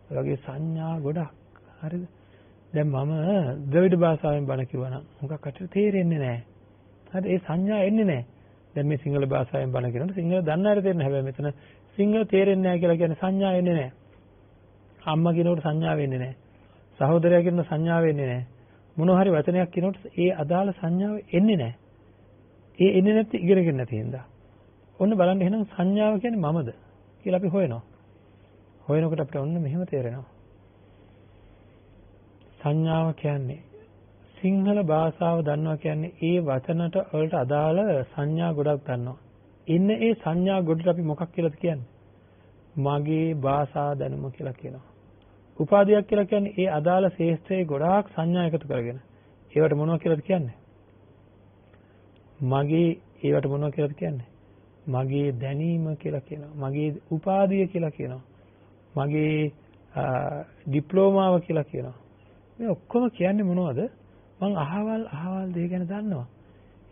ඒ වගේ සංඥා ගොඩක්. හරිද? දැන් මම ද්‍රවිඩ භාෂාවෙන් බණ කිව්වනම් මොකක්කට තේරෙන්නේ නැහැ. හරි ඒ සංඥා එන්නේ නැහැ. දැන් මේ සිංහල භාෂාවෙන් බණ කියනකොට සිංහල දන්න අය තේරෙන්නේ. හැබැයි මෙතන සිංහල තේරෙන්නේ නැහැ කියලා කියන්නේ සංඥා එන්නේ නැහැ. අම්මා කියනකොට සංඥා වෙන්නේ නැහැ. සහෝදරයා කියනකොට සංඥා වෙන්නේ නැහැ. මොන හරි වචනයක් කියනකොට ඒ අදාළ සංඥාව එන්නේ නැහැ. ඒ එන්නේ නැති ඉගෙනගෙන නැති හින්දා. ඔන්න බලන්න එහෙනම් සංඥාව කියන්නේ මමද කියලා අපි හොයනවා. හොයනකොට අපිට ඔන්න මෙහෙම තේරෙනවා. සංඥාව කියන්නේ සිංහල භාෂාව දන්නවා කියන්නේ ඒ වචනට වලට අදාළ සංඥා ගොඩක් දන්නවා. ඉන්න ඒ සංඥා ගොඩට අපි මොකක් කියලාද කියන්නේ? මගේ භාෂා දැනුම කියලා කියනවා. උපාධියක් කියලා කියන්නේ ඒ අදාළ ශේෂ්ත්‍රයේ ගොඩාක් සංඥා එකතු කරගෙන. ඒවට මොනවද කියලාද කියන්නේ? මගේ ඒවට මොනවද කියලාද කියන්නේ? මගේ දැනීම කියලා කියනවා. මගේ උපාධිය කියලා කියනවා. මගේ ඩිප්ලෝමාව කියලා කියනවා. මේ ඔක්කොම කියන්නේ මොනවද? මං අහවල් දේ ගැන දන්නවා.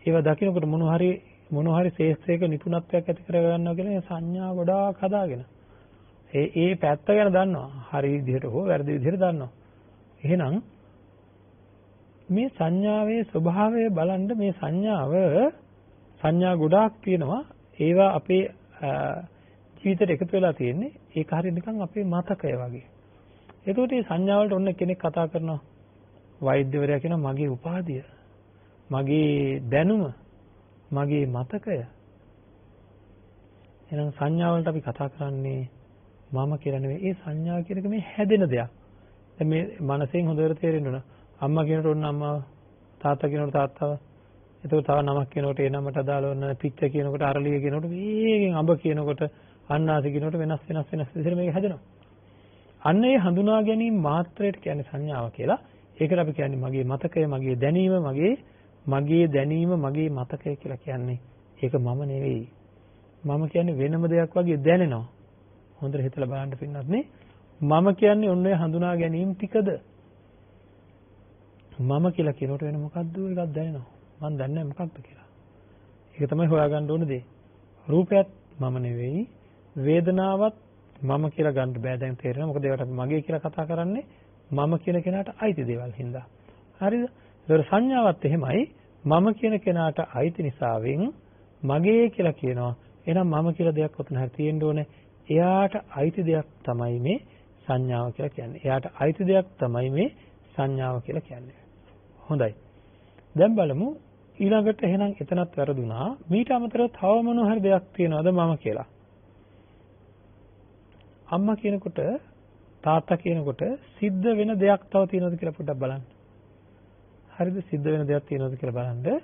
ඒවා දකිනකොට මොන හරි ශේෂ්ත්‍රයක නිපුණත්වයක් ඇති කරගන්නවා කියලා සංඥා ගොඩාක් හදාගෙන. ඒ පැත්ත ගැන දන්නවා. හරි විදිහට හෝ වැරදි විදිහට දන්නවා. එහෙනම් මේ සංඥාවේ ස්වභාවය බලන්න මේ සංඥා ගොඩාක් තියෙනවා. ඒවා අපේ ජීවිතේට එකතු වෙලා තියෙන්නේ. ඒක හරිය නිකන් අපේ මතකය වගේ. එතකොට මේ සංඥා වලට ඔන්න කෙනෙක් කතා කරනවා. වෛද්‍යවරයා කියනවා මගේ උපාධිය, මගේ දැනුම, මගේ මතකය. එහෙනම් සංඥා වලට අපි කතා කරන්නේ මම කියලා නෙවෙයි. ඒ සංඥා කියන එක මේ හැදෙන දෙයක්. දැන් මේ මනසෙන් හොඳට තේරෙන්න ඕන. අම්මා කියනකොට ඔන්න අම්මා, තාත්තා කියනකොට තාත්තා. එතකොට තව නමක් කියනකොට ඒ නමට අදාළ ඔන්න පිච්ච කියනකොට අරලිය කියනකොට වේගෙන් අඹ කියනකොට අන්නාසි කියනකොට වෙනස් විදිහට මේක හැදෙනවා. අන්න ඒ හඳුනා ගැනීම මාත්‍රයට කියන්නේ සංඥාව කියලා. ඒකට අපි කියන්නේ මගේ මතකය, මගේ දැනීම, මගේ මතකය කියලා කියන්නේ. ඒක මම නෙවෙයි. මම කියන්නේ වෙනම දෙයක් වගේ දැනෙනවා. හොඳට හිතලා බලන්න පින්නත් නේ. මම කියන්නේ ඔන්න ඔය හඳුනා ගැනීම ටිකද? මම කියලා කියනකොට වෙන මොකද්ද එකක් දැනෙනවා. මම දන්නේ නැහැ මොකක්ද කියලා. ඒක තමයි හොයාගන්න ඕන දේ. රූපයත් මම නෙවෙයි, වේදනාවත් මම කියලා ගන්න බෑ දැන් තේරෙනවා. මොකද ඒවට අපි මගේ කියලා කතා කරන්නේ මම කියන කෙනාට අයිති දේවල් හින්දා. හරිද? ඒතර සංඥාවත් එහෙමයි. මම කියන කෙනාට අයිති නිසාවෙන් මගේ කියලා කියනවා. එහෙනම් මම කියලා දෙයක් ඔතන හරි තියෙන්න ඕනේ. එයාට අයිති දෙයක් තමයි මේ සංඥාව කියලා කියන්නේ. එයාට අයිති දෙයක් තමයි මේ සංඥාව කියලා කියන්නේ. හොඳයි. දැන් බලමු ඊළඟට එහෙනම් එතනත් වැරදුනා. මීට අමතරව තව මොන හරි දෙයක් තියෙනවද මම කියලා? අම්මා කියනකොට තාත්තා කියනකොට සිද්ධ වෙන දෙයක් තව තියෙනවද කියලා පොඩ්ඩක් බලන්න. හරිද? සිද්ධ වෙන දෙයක් තියෙනවද කියලා බලන්න.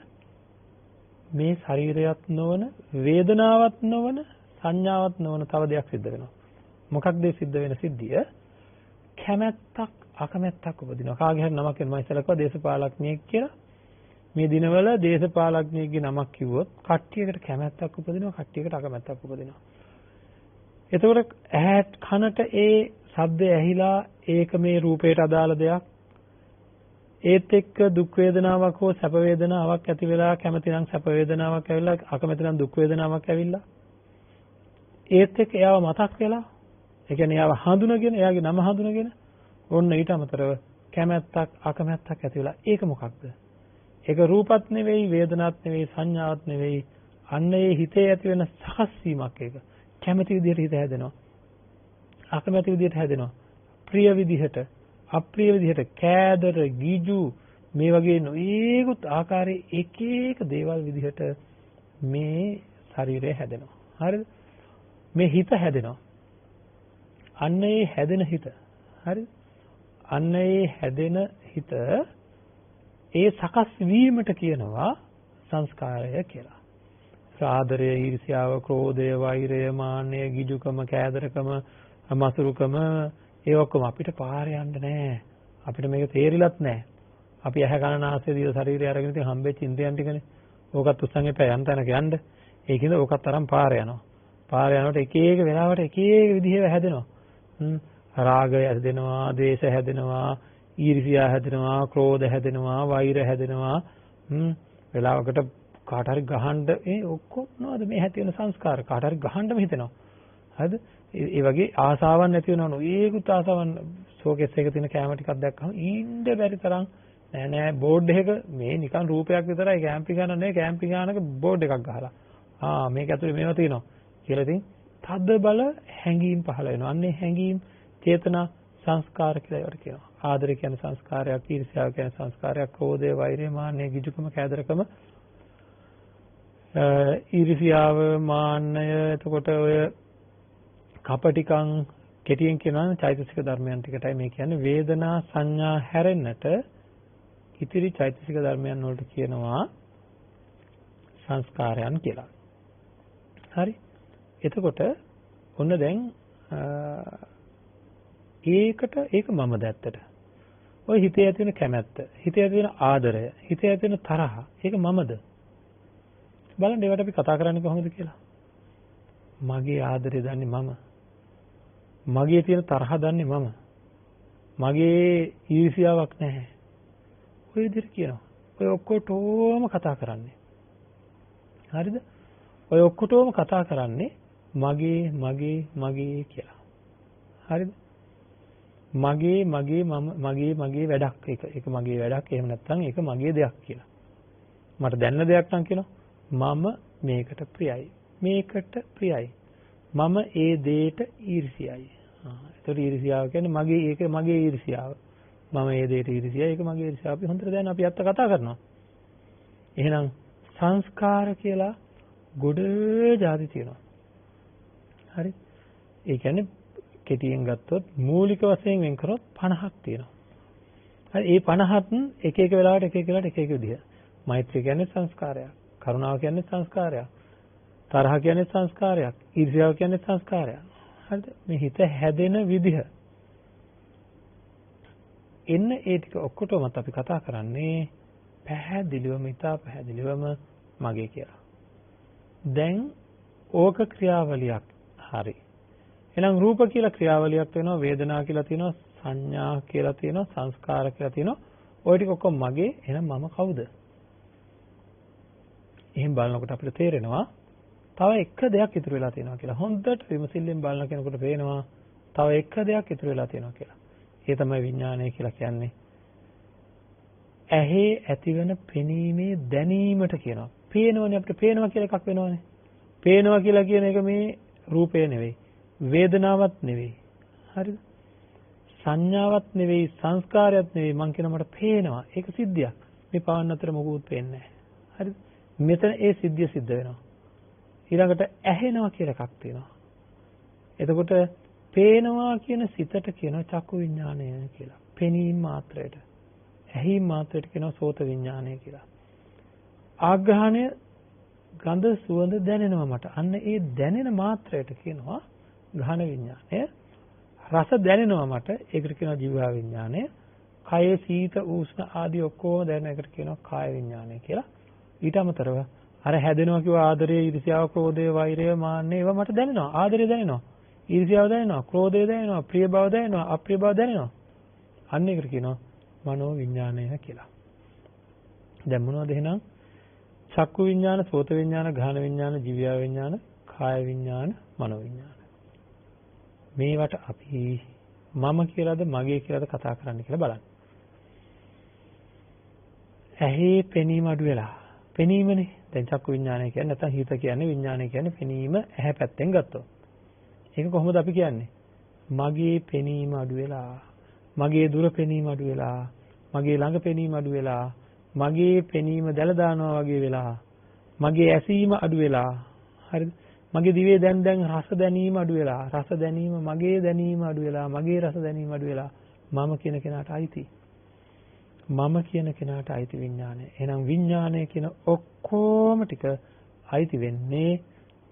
මේ ශරීරයත් නොවන, වේදනාවක් නොවන, සංඥාවක් නොවන තව දෙයක් සිද්ධ වෙනවා. මොකක්ද ඒ සිද්ධ වෙන සිද්ධිය? කැමැත්තක්, අකමැත්තක් උපදිනවා. කාගේ හරි නමක් මම ඉස්සෙල්ලා දේශපාලඥයෙක් කියලා. මේ දිනවල දේශපාලඥයෙක්ගේ නමක් කිව්වොත් කට්ටියකට කැමැත්තක් උපදිනවා, කට්ටියකට අකමැත්තක් උපදිනවා. එතකොට ඇහැට කනට ඒ ශබ්දය ඇහිලා ඒක මේ රූපයට අදාළ දෙයක්. ඒත් එක්ක දුක් වේදනාවක් හෝ සැප වේදනාවක් ඇති වෙලා කැමති නම් සැප වේදනාවක් ඇවිල්ලා අකමැති නම් දුක් වේදනාවක් ඇවිල්ලා. ඒත් එක්ක එයාව මතක් වෙලා, ඒ කියන්නේ එයාව හඳුනගෙන, එයාගේ නම හඳුනගෙන ඔන්න ඊට අමතරව කැමැත්තක් අකමැත්තක් ඇති වෙලා. ඒක මොකක්ද? ඒක රූපත් නෙවෙයි, වේදනාත් නෙවෙයි, සංඥාවත් නෙවෙයි. අන්න ඒ හිතේ ඇති වෙන සකස් වීමක් ඒක. කැමති විදිහට හිත හැදෙනවා. අකමැති විදිහට හැදෙනවා. ප්‍රිය විදිහට, අප්‍රිය විදිහට, කෑදර, ගිජු මේ වගේ නොයෙකුත් ආකාරයේ එක එක දේවල් විදිහට මේ ශරීරය හැදෙනවා. හරිද? මේ හිත හැදෙනවා. අන්න ඒ හැදෙන හිත. හරිද? අන්න ඒ හැදෙන හිත ඒ සකස් වීමට කියනවා සංස්කාරය කියලා. ආදරය, ඊර්ෂ්‍යාව, ක්‍රෝධය, වෛරය, මාන්නය, ගිජුකම, කෑදරකම, මසුරුකම ඒ ඔක්කොම අපිට පාරේ යන්න නැහැ. අපිට මේක තේරිලත් නැහැ. අපි ඇහැ කන නාසය දිව ශරීරය අරගෙන ඉතින් හම්බෙච්ච ඉන්ද්‍රියන් ටිකනේ. ඕකත් උස්සන් එපා යන්න තැනක යන්න. ඒකින්ද ඕකත් තරම් පාරේ යනවා. පාරේ යනකොට එක එක වෙලාවට එක එක විදිහේ හැදෙනවා. රාගය හැදෙනවා, ද්වේෂ හැදෙනවා, ඊර්ෂ්‍යා හැදෙනවා, ක්‍රෝධ හැදෙනවා, වෛර හැදෙනවා. වෙලාවකට කාට හරි ගහන්න ඔක්කොම නෝද මේ ඇති වෙන සංස්කාර කාට හරි ගහන්නම හිතෙනවා. හරිද? ඒ වගේ ආසාවක් නැති වෙනවනෝ. ඒකුත් ආසාවන් ෂෝකේස් එකේ තියෙන කැම ටිකක් දැක්කම ඉන්න බැරි තරම් නෑ බෝඩ් එකක මේ නිකන් රූපයක් විතරයි කැම්පින් ගන්න නෙවෙයි කැම්පින් ගන්නක බෝඩ් එකක් ගහලා. මේක ඇතුලේ මේවා තියෙනවා කියලා ඉතින් තද බල හැඟීම් පහළ වෙනවා. අන්නේ හැඟීම් චේතනා සංස්කාර කියලා ඒවට කියනවා. ආදරය කියන්නේ සංස්කාරයක්, ඊර්ෂ්‍යාව කියන්නේ සංස්කාරයක්, ක්‍රෝධය, වෛරය, මාන්නය, ගිජුකම, කෑදරකම, ඊර්ෂ්‍යාව, මාන්නය, එතකොට ඔය කපටිකම් කෙටියෙන් කියනවා චෛතසික ධර්මයන් ටිකටයි මේ කියන්නේ. වේදනා සංඥා හැරෙන්නට ඉතිරි චෛතසික ධර්මයන් වලට කියනවා සංස්කාරයන් කියලා. හරි. එතකොට ඔන්න දැන් ඒක මමද ඇත්තට. ඔය හිතේ ඇති වෙන කැමැත්ත, හිතේ ඇති වෙන ආදරය, හිතේ ඇති වෙන තරහ, ඒක මමද? බලන්න ඒවට අපි කතා කරන්නේ කොහොමද කියලා. මගේ ආදරය දන්නේ මම. මගේ තියෙන තරහ දන්නේ මම. මගේ ඊර්ෂ්‍යාවක් නැහැ. ඔය විදිහට කියනවා. ඔය ඔක්කොටම කතා කරන්නේ. හරිද? ඔය ඔක්කොටම කතා කරන්නේ මගේ කියලා. හරිද? මගේ වැඩක්. ඒක මගේ වැඩක්. එහෙම නැත්නම් ඒක මගේ දෙයක් කියලා. මට දැනන දෙයක් නම් කියනවා මම මේකට ප්‍රියයි. මම ඒ දෙයට ඊර්ෂ්‍යයි. ඒතකොට ඊර්ෂ්‍යාව කියන්නේ ඒක මගේ ඊර්ෂ්‍යාව. මම ඒ දෙයට ඊර්ෂ්‍යයි. ඒක මගේ ඊර්ෂ්‍යාව. අපි හොඳට දැන් අපි අත්ත කතා කරනවා. එහෙනම් සංස්කාර කියලා ගොඩ જાති තියෙනවා. හරි? ඒ කියන්නේ කෙටියෙන් ගත්තොත් මූලික වශයෙන් වෙන් කරොත් 50ක් තියෙනවා. හරි ඒ 50ත් එක එක වෙලාවට එක එක විදිහ. මෛත්‍රිය කියන්නේ සංස්කාරයක්. කරුණාව කියන්නේ සංස්කාරයක්. තරහ කියන්නේ සංස්කාරයක්. ඊර්ෂ්‍යාව කියන්නේ සංස්කාරයක්. හරිද? මේ හිත හැදෙන විදිහ. එන්න ඒ ටික ඔක්කොටමත් අපි කතා කරන්නේ පැහැදිලිවම මගේ කියලා. දැන් ඕක ක්‍රියාවලියක්. හරි. එහෙනම් රූප කියලා ක්‍රියාවලියක් වෙනවා, වේදනා කියලා තියෙනවා, සංඥා කියලා තියෙනවා, සංස්කාර කියලා තියෙනවා. ওই ටික ඔක්කොම මගේ. එහෙනම් මම කවුද? එහෙන් බලනකොට අපිට තේරෙනවා තව එක දෙයක් ඉතුරු වෙලා තියෙනවා කියලා. හොඳට විමසිල්ලෙන් බලන කෙනෙකුට පේනවා තව එක දෙයක් ඉතුරු වෙලා තියෙනවා කියලා. ඒ තමයි විඥානය කියලා කියන්නේ. ඇහි ඇතිවන පෙනීමේ දැනීමට කියනවා. පේනවනේ අපිට පේනවා කියලා එකක් වෙනවනේ. පේනවා කියලා කියන එක මේ රූපය නෙවෙයි. වේදනාවක් නෙවෙයි. හරිද? සංඥාවක් නෙවෙයි, සංස්කාරයක් නෙවෙයි. මං කියන මට පේනවා. ඒක සිද්ධියක්. මේ පවන් අතර මොකුත් පේන්නේ නැහැ. හරිද? මෙතන ඒ සිද්ධිය සිද්ධ වෙනවා. ඊළඟට ඇහෙනවා කියලා එකක් තියෙනවා. එතකොට පේනවා කියන සිතට කියනවා චක්කු විඥානය කියලා. පෙනීම මාත්‍රයට. ඇහිීම මාත්‍රයට කියනවා සෝත විඥානය කියලා. ආග්‍රහණය ගඳ සුවඳ දැනෙනවා මට. අන්න ඒ දැනෙන මාත්‍රයට කියනවා ගහන විඥානය. රස දැනෙනවා මට. ඒකට කියනවා ජීවා විඥානය. කයේ සීත උෂ්ණ ආදී ඔක්කොම දැනෙන එකට කියනවා කාය විඥානය කියලා. ඊට අමතරව අර හැදෙනවා කිව්ව ආදරය, ඊර්ෂ්‍යාව, ක්‍රෝධය, වෛරය, මාන්නය ඒවා මට දැනෙනවා. ආදරය දැනෙනවා. ඊර්ෂ්‍යාව දැනෙනවා. ක්‍රෝධය දැනෙනවා. ප්‍රිය බව දැනෙනවා. අප්‍රිය බව දැනෙනවා. අන්න ඒකට කියනවා මනෝ විඥානය කියලා. දැන් මොනවද එහෙනම්? චක්කු විඥාන, සෝත විඥාන, ගාහන විඥාන, ජීව විඥාන, කාය විඥාන, මනෝ විඥාන. මේවට අපි මම කියලාද මගේ කියලාද කතා කරන්න කියලා බලන්න. ඇහි පෙනීම අඩු වෙලා. පෙනීමනේ. දැන් චක්කු විඥානය කියන්නේ නැත්නම් හිත කියන්නේ විඥානය කියන්නේ පෙනීම ඇහැ පැත්තෙන් ගත්තොත්. ඒක කොහොමද අපි කියන්නේ? මගේ පෙනීම අඩු වෙලා, මගේ දුර පෙනීම අඩු වෙලා, මගේ ළඟ පෙනීම අඩු වෙලා, මගේ පෙනීම දැල දානවා වගේ වෙලා, මගේ ඇසීම අඩු වෙලා. හරිද? මගේ දිවේ දැන් රස දැනීම අඩු වෙලා, රස දැනීම මගේ දැනීම අඩු වෙලා, මගේ රස දැනීම අඩු වෙලා. මම කියන කෙනාට අයිති. මම කියන කෙනාට අයිති විඥානය. එහෙනම් විඥානය කියන ඔක්කොම ටික අයිති වෙන්නේ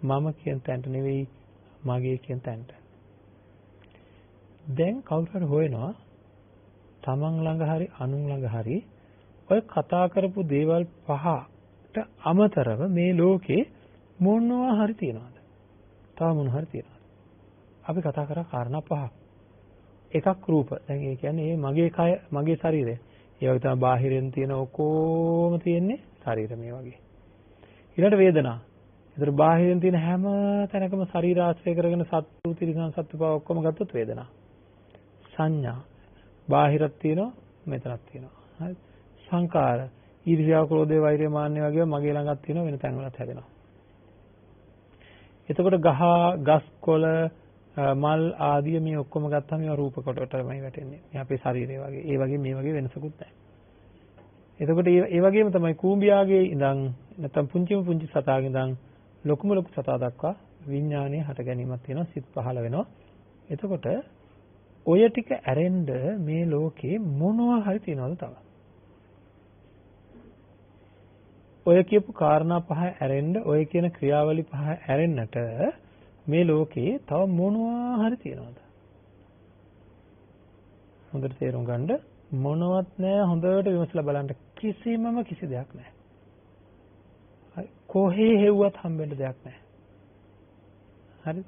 මම කියන තැනට නෙවෙයි, මගේ කියන තැනට. දැන් කවුරු හරි හොයනවා තමන් ළඟ හරි අනුන් ළඟ හරි ඔය කතා කරපු දේවල් පහට අමතරව මේ ලෝකේ මොනවා හරි තියනවාද? තව මොනවා හරි තියනවාද? අපි කතා කරා කාරණා පහක්. එකක් රූප. දැන් ඒ කියන්නේ මගේ කය, මගේ ශරීරය. ඒ වගේ තමයි බාහිරින් තියෙන ඔක්කොම තියෙන්නේ ශරීරය මේ වගේ. ඊළඟට වේදනා. ඒතර බාහිරින් තියෙන හැම තැනකම ශරීර ආශ්‍රය කරගෙන සත්තු, තිරිසන් සත්තු පව ඔක්කොම ගත්තොත් වේදනා. සංඥා. බාහිරක් තියෙනවා, මෙතනක් තියෙනවා. හරි. සංකාර. ඊර්ෂ්‍යාව, ක්‍රෝධය, වෛරය, මාන්නය වගේ මගේ ළඟක් තියෙනවා, වෙන තැන්වලත් හැදෙනවා. එතකොට ගස් කොළ මල් ආදී මේ ඔක්කොම ගත්තාම ඒවා රූප කොටටමයි වැටෙන්නේ. මේ අපේ ශරීරය වගේ. ඒ වගේ මේ වගේ වෙනසකුත් නැහැ. එතකොට ඒ වගේම තමයි කූඹියාගේ ඉඳන් නැත්නම් පුංචි සතාගේ ඉඳන් ලොකු සතා දක්වා විඥානයේ හට ගැනීමක් තියෙනවා. සිත් පහළ වෙනවා. එතකොට ඔය ටික ඇරෙන්න මේ ලෝකේ මොනවා හරි තියනවද තව? ඔය කියපු කාරණා පහ ඇරෙන්න, ඔය කියන ක්‍රියාවලි පහ ඇරෙන්නට මේ ලෝකේ තව මොනවා හරි තියනවද? හොඳට තේරුම් ගන්න. මොනවත් නැහැ. හොඳට විමසලා බලන්න. කිසි දෙයක් නැහැ. හරි. කොහේ හෙව්වත් හම්බෙන්න දෙයක් නැහැ. හරි.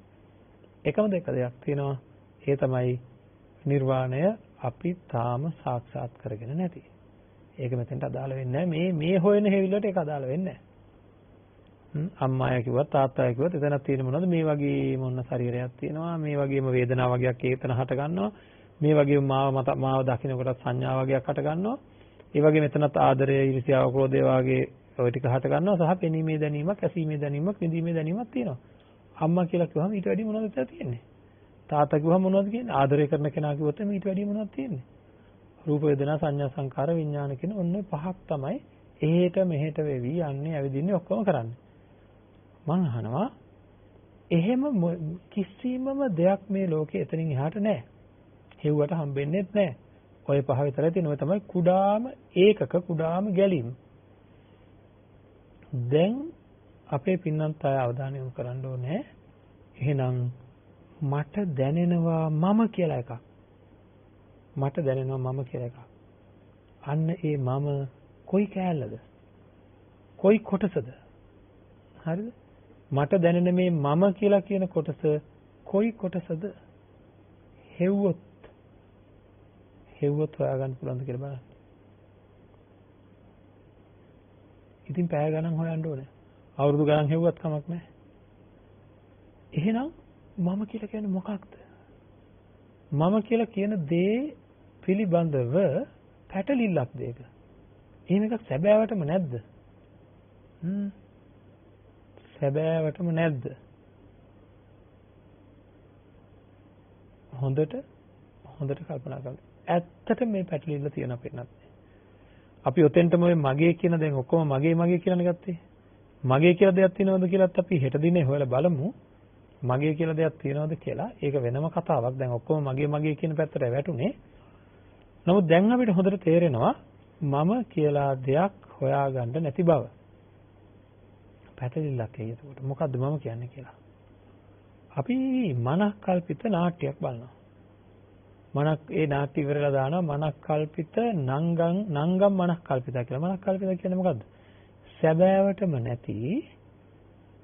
එකම දෙයක් තියෙනවා. ඒ තමයි නිර්වාණය අපි තාම සාක්ෂාත් කරගෙන නැති. ඒක මෙතෙන්ට අදාළ වෙන්නේ නැහැ. මේ හොයන හේවිලට ඒක අදාළ වෙන්නේ නැහැ. අම්මාය කිව්වත් තාත්තාය කිව්වත් එතනක් තියෙන මොනවද? මේ වගේ මොන ශරීරයක් තියෙනවා. මේ වගේම වේදනාව වගේක් ඒතන හට ගන්නවා. මේ වගේම මාව දකින්නකොට සංඥා වගේක් හට ගන්නවා. ඒ වගේ මෙතනත් ආදරය, ඊර්ෂ්‍යාව, ක්‍රෝධය වගේ ඔය ටික හට ගන්නවා. සහ පෙනීමේ දැනීමක්, ඇසීමේ දැනීමක්, විඳීමේ දැනීමක් තියෙනවා. අම්මා කියලා කිව්වම ඊට වැඩි මොනවද තියෙන්නේ? තාත්තා කිව්වම මොනවද කියන්නේ? ආදරය කරන කෙනා කිව්වොත් ඊට වැඩි මොනවද තියෙන්නේ? රූප, වේදනා, සංඥා, සංකාර, විඥාන කියන ඔන්න පහක් තමයි එහෙට මෙහෙට වෙවි යන්නේ, ඇවිදින්නේ ඔක්කොම කරන්නේ. මං අහනවා එහෙම කිසිමම දෙයක් මේ ලෝකේ එතනින් එහාට නැහැ. හෙව්වට හම්බෙන්නේත් නැහැ. ඔය පහ විතරයි තියෙන. ඔය තමයි කුඩාම ඒකක, කුඩාම ගැලීම. දැන් අපේ පින්නන්ත අය අවධානය යොමු කරන්න ඕනේ. එහෙනම් මට දැනෙනවා මම කියලා එකක්. මට දැනෙනවා මම කියලා එකක්. අන්න ඒ මම කොයි කෑල්ලද? කොයි කොටසද? හරිද? මට දැනෙන මේ මම කියලා කියන කොටස කොයි කොටසද? හෙව්වොත් හොයාගන්න පුළුවන්ද කියලා බලන්න. ඉතින් පැය ගණන් හොයන්න ඕනේ. අවුරුදු ගණන් හෙව්වත් කමක් නැහැ. එහෙනම් මම කියලා කියන්නේ මොකක්ද? මම කියලා කියන දේ පිළිබඳව පැටලිල්ලක්ද ඒක? එහෙම එකක් සැබෑවටම නැද්ද? සැබෑවටම නැද්ද? හොඳට කල්පනා කරන්න. ඇත්තට මේ පැටලිල්ල තියෙන අපේ නැත්නම්. අපි ඔතෙන්ටම ඔය මගේ කියන දැන් ඔක්කොම මගේ කියලානේ ගත්තේ. මගේ කියලා දෙයක් තියෙනවද කියලාත් අපි හෙට දිනේ හොයලා බලමු. මගේ කියලා දෙයක් තියෙනවද කියලා. ඒක වෙනම කතාවක්. දැන් ඔක්කොම මගේ කියන පැත්තට වැටුනේ. නමුත් දැන් අපිට හොඳට තේරෙනවා මම කියලා දෙයක් හොයාගන්න නැති බව. පැටලිල්ලක් එතකොට. මොකද්ද මම කියන්නේ කියලා. අපි මනස්කල්පිත නාට්‍යයක් බලනවා. ඒ නාට්‍ය ඉවරලා දානවා මනස්කල්පිත නංගම් මනස්කල්පිත කියලා. මනස්කල්පිත කියන්නේ මොකද්ද? සැබෑවටම නැති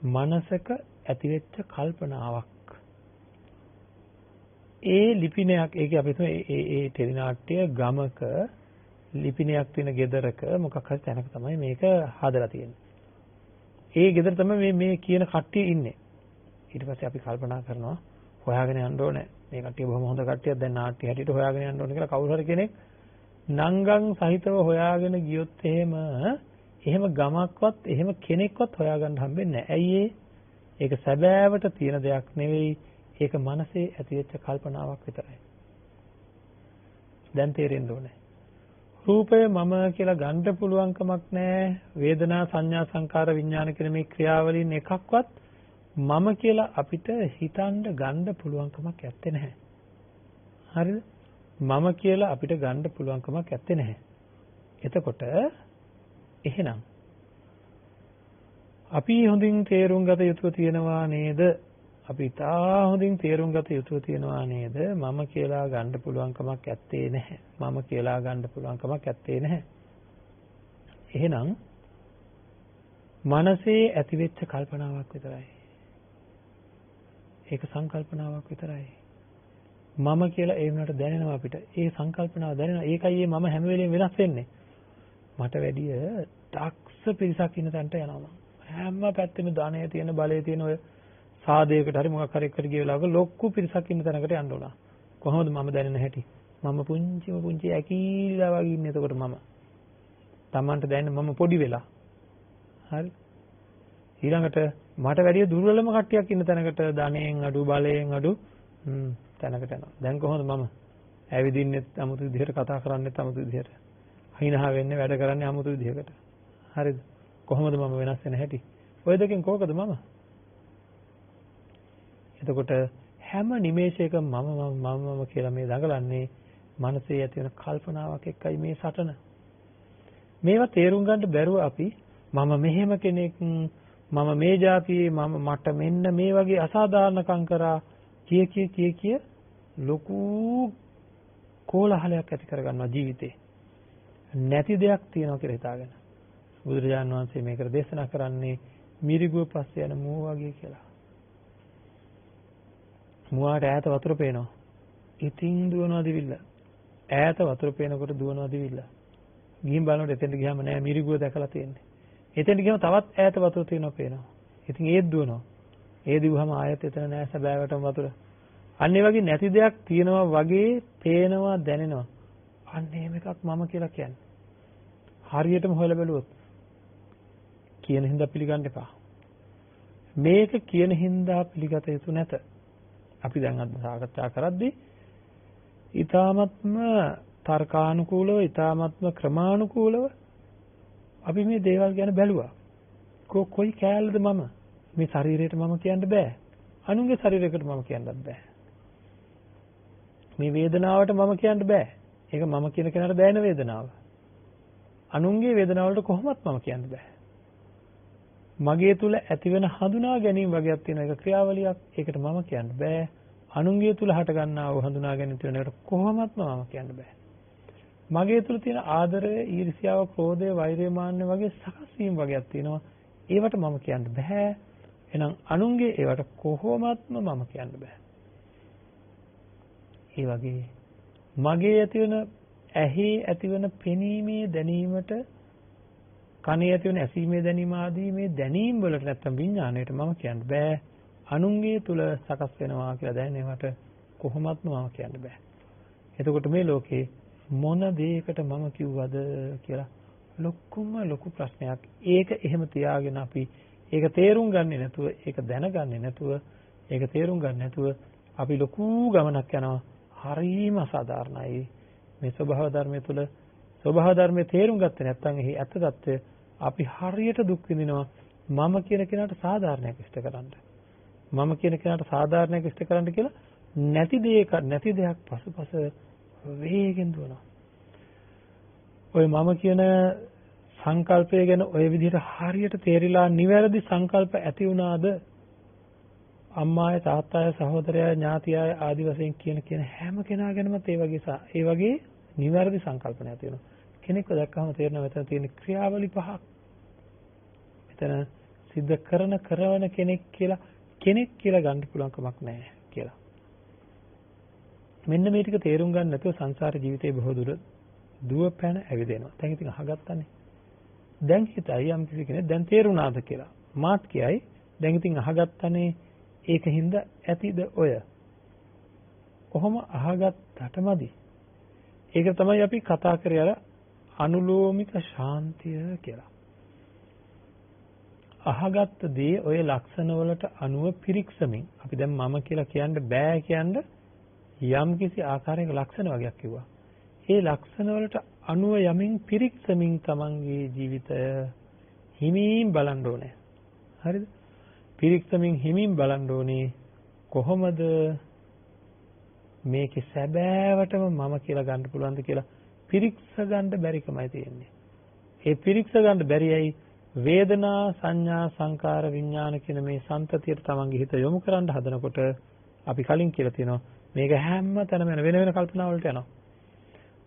මනසක ඇතිවෙච්ච කල්පනාවක්. ඒ ලිපිනයක් ඒකේ අපි ඒ ටෙලි නාට්‍ය ගමක ලිපිනයක් තියෙන ගෙදරක මොකක් හරි තැනක තමයි මේක හදලා තියෙන්නේ. ඒ ගෙදර තමයි මේ කියන කට්ටිය ඉන්නේ. ඊට පස්සේ අපි කල්පනා කරනවා හොයාගෙන යන්න ඕනේ. මේ කට්ටිය බොහොම හොඳ කට්ටියක්. දැන් නාට්‍ය හැටියට හොයාගෙන යන්න ඕනේ කියලා කවුරු හරි කෙනෙක් නංගන් සහිතව හොයාගෙන ගියොත් එහෙම ගමක්වත් එහෙම කෙනෙක්වත් හොයාගන්න හම්බෙන්නේ නැහැ. ඇයි ඒක සැබෑවට තියෙන දෙයක් නෙවෙයි. ඒක මනසේ ඇතිවෙච්ච කල්පනාවක් විතරයි. දැන් තේරෙන්න ඕනේ. රූපය මම කියලා ගන්න පුළුවන් කමක් නැහැ. වේදනා, සංඥා, සංකාර, විඥාන කියන මේ ක්‍රියාවලින් එකක්වත් මම කියලා අපිට හිතන්න ගන්න පුළුවන් කමක් ඇත්තේ නැහැ. හරිද? මම කියලා අපිට ගන්න පුළුවන් කමක් ඇත්තේ නැහැ. එතකොට එහෙනම් අපි හොඳින් තේරුම් ගත යුතු තියෙනවා නේද? අපි තා හොඳින් තේරුම් ගත යුතු තියෙනවා නේද? මම කියලා ගන්න පුළුවන් කමක් ඇත්තේ නැහැ. මම කියලා ගන්න පුළුවන් කමක් ඇත්තේ නැහැ. එහෙනම් මනසේ ඇතිවෙච්ච කල්පනාවක් විතරයි. ඒක සංකල්පනාවක් විතරයි. මම කියලා ඒ වුණාට දැනෙනවා අපිට. ඒ සංකල්පනාව දැනෙනවා. ඒකයි මම හැම වෙලෙම වෙනස් වෙන්නේ. මට වැඩිය දක්ෂ පිරිසක් ඉන්න තැනට යනවා. හැම පැත්තෙම ධනය තියෙන බලය තියෙන ඔය සාදයකට හරි මොකක් හරි එකට ගිය වෙලාවක ලොකු පිරිසක් ඉන්න තැනකට යන්න ඕන. කොහොමද මම දැනෙන හැටි? මම පුංචි ඇකීලා වගේ ඉන්නේ. එතකොට මම Tamanට දැනෙන මම පොඩි වෙලා. හරි. ඊළඟට මට වැඩිය දුර්වලම කට්ටියක් ඉන්න තැනකට ධනයෙන් අඩු බලයෙන් අඩු තැනකට යනවා. දැන් කොහොමද මම ඇවිදින්නෙත් 아무තු විදිහට කතා කරන්නෙත් 아무තු විදිහට. හිනහා වෙන්නේ වැඩ කරන්නේ 아무තු විදිහකට. හරිද? කොහොමද මම වෙනස් වෙන හැටි? ඔය දෙකෙන් කෝකද මම? එතකොට හැම නිමේෂයකම මම කියලා මේ දඟලන්නේ මනසේ ඇති වෙන කල්පනාවක් එක්කයි මේ සටන. මේවා තේරුම් ගන්න බැරුව අපි මම මෙහෙම කෙනෙක් මම මේ જાතියේ මට මෙන්න මේ වගේ අසාධාරණකම් කරා කිය ලොකු කෝලහලයක් ඇති කරගන්නවා ජීවිතේ. නැති දෙයක් තියෙනවා කියලා හිතාගෙන. බුදුරජාණන් වහන්සේ මේකට දේශනා කරන්නේ මිරිගුව පස්සේ යන මුව වගේ කියලා. මුවාට ඈත වතුර පේනවා. ඉතින් දුවනවා දිවිල්ල. ඈත වතුර පේනකොට දුවනවා දිවිල්ල. ගිහින් බලනකොට එතෙන්ට ගියාම නෑ මිරිගුව දැකලා තියෙන්නේ. එතෙන්ට ගියාම තවත් ඈත වතුර තියෙනවා පේනවා. ඉතින් ඒත් දුවනවා. ඒ දිවුවම ආයෙත් එතන නෑ සැබෑවටම වතුර. අන්න ඒ වගේ නැති දෙයක් තියෙනවා වගේ පේනවා දැනෙනවා. අන්න එහෙම එකක් මම කියලා කියන්නේ. හරියටම හොයලා බැලුවොත් කියන හින්දා පිළිගන්න එපා. මේක කියන හින්දා පිළිගත යුතු නැත. අපි දැන් අද සාකච්ඡා කරද්දී ඊ타මත්ම තර්කානුකූලව ඊ타මත්ම ක්‍රමානුකූලව අපි මේ දේවල් ගැන බැලුවා. කොයි කෑල්ලද මම? මේ ශරීරයට මම කියන්න බෑ. අනුන්ගේ ශරීරයකට මම කියන්නත් බෑ. මේ වේදනාවට මම කියන්න බෑ. ඒක මම කියන කෙනාට දැනෙන වේදනාව. අනුන්ගේ වේදනාවලට කොහොමත් මම කියන්න බෑ. මගේ තුල ඇතිවෙන හඳුනා ගැනීම වගේක් තියෙන එක ක්‍රියාවලියක්. ඒකට මම කියන්න බෑ. අනුන්ගේ තුල හට ගන්නා වූ හඳුනා ගැනීම තියෙන එකට කොහොමත්ම මම කියන්න බෑ. මගේ තුල තියෙන ආදරය, ඊර්ෂ්‍යාව, ක්‍රෝධය, වෛරය, මාන්නය වගේ සකස් වීම වගේක් තියෙනවා. ඒවට මම කියන්න බෑ. එහෙනම් අනුන්ගේ ඒවට කොහොමත්ම මම කියන්න බෑ. ඒ වගේ මගේ ඇතිවන ඇහි ඇතිවන පෙනීමේ දැනීමට කනේ ඇතිවන ඇසීමේ දැනීම ආදී මේ දැනීම් වලට නැත්තම් විඥාණයට මම කියන්න බෑ. අනුන්ගේ තුල සකස් වෙනවා කියලා දැනෙනවට කොහොමත්ම මම කියන්න බෑ. එතකොට මේ ලෝකේ මොන දෙයකට මම කිව්වද කියලා ලොකු ප්‍රශ්නයක්. ඒක එහෙම තියාගෙන අපි ඒක තේරුම් ගන්නේ නැතුව, ඒක දැනගන්නේ නැතුව, ඒක තේරුම් ගන්න නැතුව අපි ලොකු ගමනක් යනවා. හරිම අසාධාරණයි. මේ ස්වභාව ධර්මයේ තුල ස්වභාව ධර්මයේ තේරුම් ගත්තේ නැත්නම් එහි ඇත්ත తත්වය අපි හරියට දුක් විඳිනවා. මම කියන කෙනාට සාධාරණයක් ඉෂ්ට කරන්න. මම කියන කෙනාට සාධාරණයක් ඉෂ්ට කරන්න කියලා නැති දෙයක් පසුපස වේගෙන් දුවනවා. ඔය මම කියන සංකල්පය ගැන ඔය විදිහට හරියට තේරිලා නිවැරදි සංකල්ප ඇති වුණාද? අම්මාය, තාත්තාය, සහෝදරයය, ඥාතියය ආදි වශයෙන් කියන හැම කෙනා ගැනමත් ඒ වගේ නිවැරදි සංකල්පන ඇති වෙනවා. කෙනෙක්ව දැක්කම තේරෙනවා මෙතන තියෙන ක්‍රියාවලි පහක්. මෙතන සිද්ධ කරන කෙනෙක් කියලා ගන්න පුළුවන් කමක් නැහැ කියලා. මෙන්න මේ ටික තේරුම් ගන්න නැතුව සංසාර ජීවිතේ බොහෝ දුර දුව පැන ඇවිදිනවා. දැන් ඉතින් අහගත්තනේ. දැන් හිතයි යම් කිසි කෙනෙක් දැන් තේරුණාද කියලා. මාත් කියයි දැන් ඉතින් අහගත්තනේ ඒකින්ද ඇතිද ඔය. කොහොම අහගත්තටමදි. ඒක තමයි අපි කතා කරේ අර අනුලෝමික ශාන්තිය කියලා. අහගත්ත දේ ඔය ලක්ෂණ වලට අනුව පිරික්සමින් අපි දැන් මම කියලා කියන්න බෑ කියන්න යම් කිසි ආකාරයක ලක්ෂණ වගේක් කිව්වා. ඒ ලක්ෂණ වලට අනුව යමින් පිරික්සමින් තමන්ගේ ජීවිතය හිමින් බලන්න ඕනේ. හරිද? පිරික්සමින් හිමින් බලන්න ඕනේ කොහොමද මේකේ සැබෑවටම මම කියලා ගන්න පුළුවන්ද කියලා පිරික්ස ගන්න බැරිකමයි තියෙන්නේ. ඒ පිරික්ස ගන්න බැරියයි වේදනා, සංඥා, සංකාර, විඥාන කියන මේ සංතතියට තමන්ගේ හිත යොමු කරන්න හදනකොට අපි කලින් කියලා තියෙනවා මේක හැම තැනම වෙන කල්පනා වලට යනවා.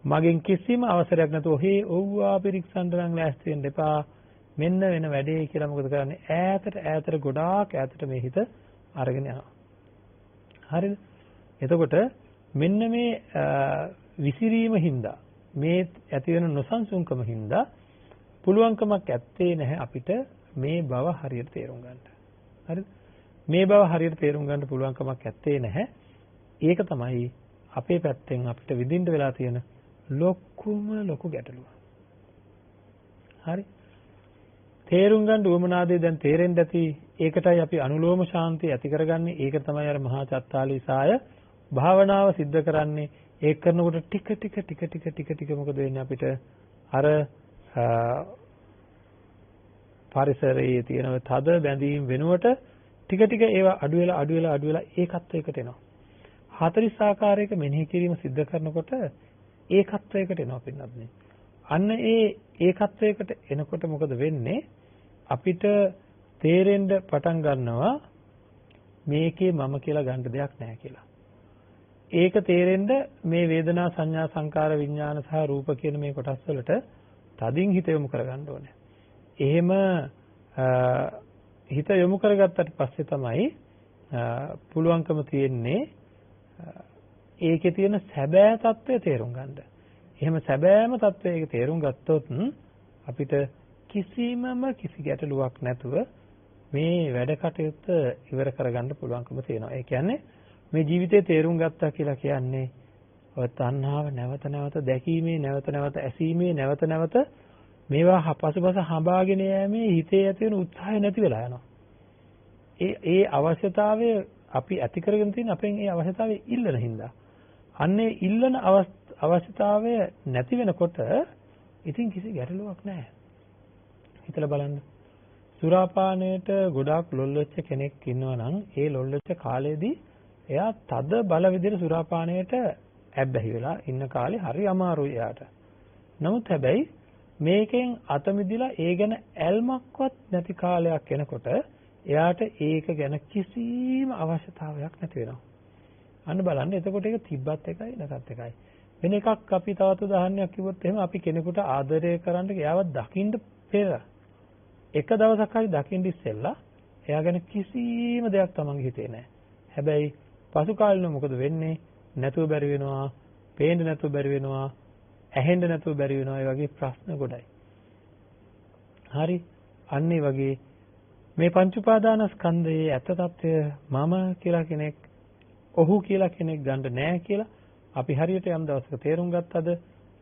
මගෙන් කිසිම අවසරයක් නැතුව ඔහේ ඔව්වා පිරික්සන්න නම් ලෑස්ති වෙන්න එපා. මෙන්න වෙන වැඩේ කියලා මොකද කරන්නේ? ඈතට ගොඩාක් ඈතට මේ හිත අරගෙන යනවා. හරිද? එතකොට මෙන්න මේ විසිරීම හින්දා මේ ඇති වෙන නොසන්සුන්කම හින්දා පුළුවන්කමක් ඇත්තේ නැහැ අපිට මේ බව හරියට තේරුම් ගන්න. හරිද? මේ බව හරියට තේරුම් ගන්න පුළුවන්කමක් ඇත්තේ නැහැ. ඒක තමයි අපේ පැත්තෙන් අපිට විඳින්න වෙලා තියෙන ලොකු ගැටලුව. හරි? තේරුම් ගන්න උවමනාදී දැන් තේරෙන්න ඇති. ඒකටයි අපි අනුලෝම ශාන්තිය ඇති කරගන්නේ. ඒක තමයි අර මහා චත්තාලීසාය භාවනාව සිද්ධ කරන්නේ. ඒක කරනකොට ටික මොකද වෙන්නේ අපිට අර පරිසරයේ තියෙන තද බැඳීම් වෙනුවට ටික ඒවා අඩු වෙලා ඒකත්වයකට එනවා. 40 ආකාරයක මෙනෙහි කිරීම සිද්ධ කරනකොට ඒකත්වයකට එනවා පින්නත් නේ. අන්න ඒකත්වයකට එනකොට මොකද වෙන්නේ? අපිට තේරෙන්න පටන් ගන්නවා මේකේ මම කියලා ගන්න දෙයක් නැහැ කියලා. ඒක තේරෙන්න මේ වේදනා සංඥා සංකාර විඥාන සහ රූප කියන මේ කොටස් වලට තදින් හිත යොමු කරගන්න ඕනේ. එහෙම හිත යොමු කරගත්තට පස්සේ තමයි පුළුවන්කම තියෙන්නේ ඒකේ තියෙන සැබෑ తත්වය තේරුම් ගන්න. එහෙම සැබෑම తත්වයක තේරුම් ගත්තොත් අපිට කිසි ගැටලුවක් නැතුව මේ වැඩ කටයුත්ත ඉවර කරගන්න පුළුවන්කම තියෙනවා. ඒ කියන්නේ මේ ජීවිතේ තේරුම් ගත්තා කියලා කියන්නේ ඔය තණ්හාව නැවත දැකීමේ නැවත ඇසීමේ නැවත මේවා පසුපස හඹාගෙන යෑමේ හිතේ ඇති වෙන උත්සාහය නැති වෙලා යනවා. ඒ අවශ්‍යතාවය අපි ඇති කරගෙන තියෙන අපෙන් ඒ අවශ්‍යතාවය ඉල්ලන හින්දා. අන්නේ ඉල්ලන අවශ්‍යතාවය නැති වෙනකොට ඉතින් කිසි ගැටලුවක් නැහැ. හිතලා බලන්න. සුරාපානයට ගොඩාක් ලොල් වෙච්ච කෙනෙක් ඉන්නවා නම් ඒ ලොල් වෙච්ච කාලේදී එයා තද බල විදිහට සුරාපානයට ඇබ්බැහි වෙලා ඉන්න කාලේ හරි අමාරුයි එයාට. නමුත් හැබැයි මේකෙන් අත මිදිලා ඒ ගැන ඇල්මක්වත් නැති කාලයක් එනකොට එයාට ඒක ගැන කිසිම අවශ්‍යතාවයක් නැති වෙනවා. අන්න බලන්න එතකොට ඒක තිබ්බත් එකයි නැතත් එකයි. වෙන එකක් අපි තවත් උදාහරණයක් කිව්වොත් එහෙම අපි කෙනෙකුට ආදරය කරන්න එයාව දකින්න පෙර එක දවසක් හරි දකින්න ඉස්සෙල්ලා එයා ගැන කිසිම දෙයක් තමන්ගේ හිතේ නැහැ. හැබැයි පසු කාලෙම මොකද වෙන්නේ? නැතුව බැරි වෙනවා, පේන්න නැතුව බැරි වෙනවා, ඇහෙන්න නැතුව බැරි වෙනවා. ඒ වගේ ප්‍රශ්න ගොඩයි. හරි. අන්න ඒ වගේ මේ පංච උපාදානස්කන්ධයේ ඇත්ත తත්වය මම කියලා කෙනෙක්, ඔහු කියලා කෙනෙක් ගන්න නැහැ කියලා අපි හරියට යම් දවසක තේරුම් ගත්තද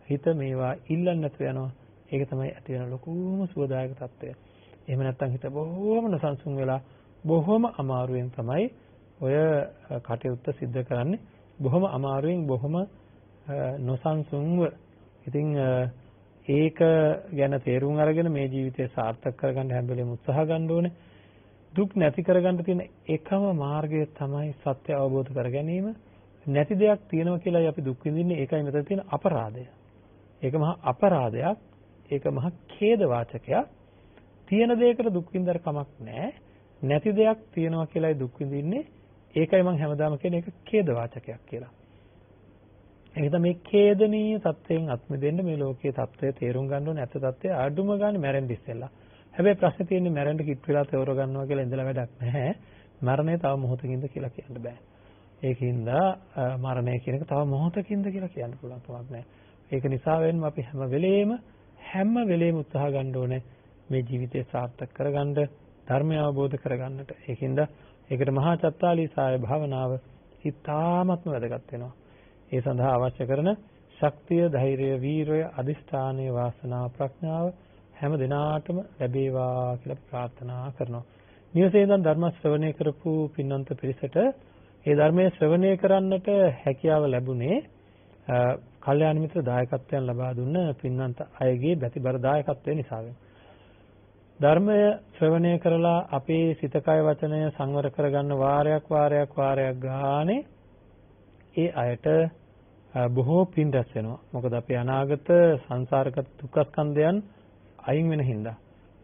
හිත මේවා ඉල්ලන්න නැතුව යනවා. ඒක තමයි ඇති වෙන ලොකුම සුවදායක తත්වය. එහෙම නැත්නම් හිත බොහෝම නොසන්සුන් වෙලා බොහෝම අමාරුවෙන් තමයි ඔය කටයුත්ත සිද්ධ කරන්නේ. බොහොම අමාරුවෙන් බොහොම නොසන්සුන්ව. ඉතින් ඒක ගැන තේරුම් අරගෙන මේ ජීවිතය සාර්ථක කරගන්න හැම වෙලේම උත්සාහ ගන්න ඕනේ. දුක් නැති කරගන්න තියෙන එකම මාර්ගය තමයි සත්‍ය අවබෝධ කර ගැනීම. නැති දෙයක් තියෙනවා කියලායි අපි දුක් විඳින්නේ. ඒකයි මෙතන තියෙන අපරාධය. ඒක මහා අපරාධයක්. ඒක මහා ඛේද වාචකයක්. තියෙන දෙයකට දුක් විඳතර කමක් නැහැ. නැති දෙයක් තියෙනවා කියලායි දුක් විඳින්නේ. ඒකයි මම හැමදාම කියන්නේ ඒක ඛේද වාචකයක් කියලා. ඒක තමයි මේ ඛේදනීය தත්වයෙන් අත්මිදෙන්න මේ ලෝකයේ தත්වය තේරුම් ගන්න ඕනේ. ඇත්ත தත්වය අඩුම ගන්න මැරෙන්න ඉස්සෙල්ලා. හැබැයි ප්‍රශ්නේ තියෙන්නේ මැරෙන්න කිට් වෙලා තවර ගන්නවා කියලා ඉඳලා වැඩක් නැහැ. මරණය තව මොහොතකින්ද කියලා කියන්න බෑ. ඒකින්ද මරණය කියන එක තව මොහොතකින්ද කියලා කියන්න පුළුවන් කමක් නැහැ. ඒක නිසා වෙන්න අපි හැම වෙලේම උත්සාහ ගන්න ඕනේ මේ ජීවිතය සාර්ථක කරගන්න, ධර්මය අවබෝධ කරගන්නට. ඒකින්ද ඒකට මහා චත්තාලීසාය භාවනාව ඉතාමත්ම වැදගත් වෙනවා. ඒ සඳහා අවශ්‍ය කරන ශක්තිය, ධෛර්යය, වීරය, අදිෂ්ඨානය, වාසනාව, ප්‍රඥාව හැම දිනාටම ලැබේවා කියලා ප්‍රාර්ථනා කරනවා. නිවසේ ඉඳන් ධර්ම ශ්‍රවණය කරපු පින්වන්ත පිරිසට ඒ ධර්මයේ ශ්‍රවණය කරන්නට හැකියාව ලැබුණේ කල්යාණ මිත්‍ර දායකත්වයන් ලබා දුන්න පින්වන්ත අයගේ බැතිබර දායකත්වය නිසාවෙන්. ධර්මය ශ්‍රවණය කරලා අපේ සිත කය වචනය සංවර කරගන්න වාරයක් ගානේ ඒ අයට බොහෝ පින් රැස් වෙනවා. මොකද අපි අනාගත සංසාරගත දුක්ඛ ස්කන්ධයන් අයින් වෙන හින්දා.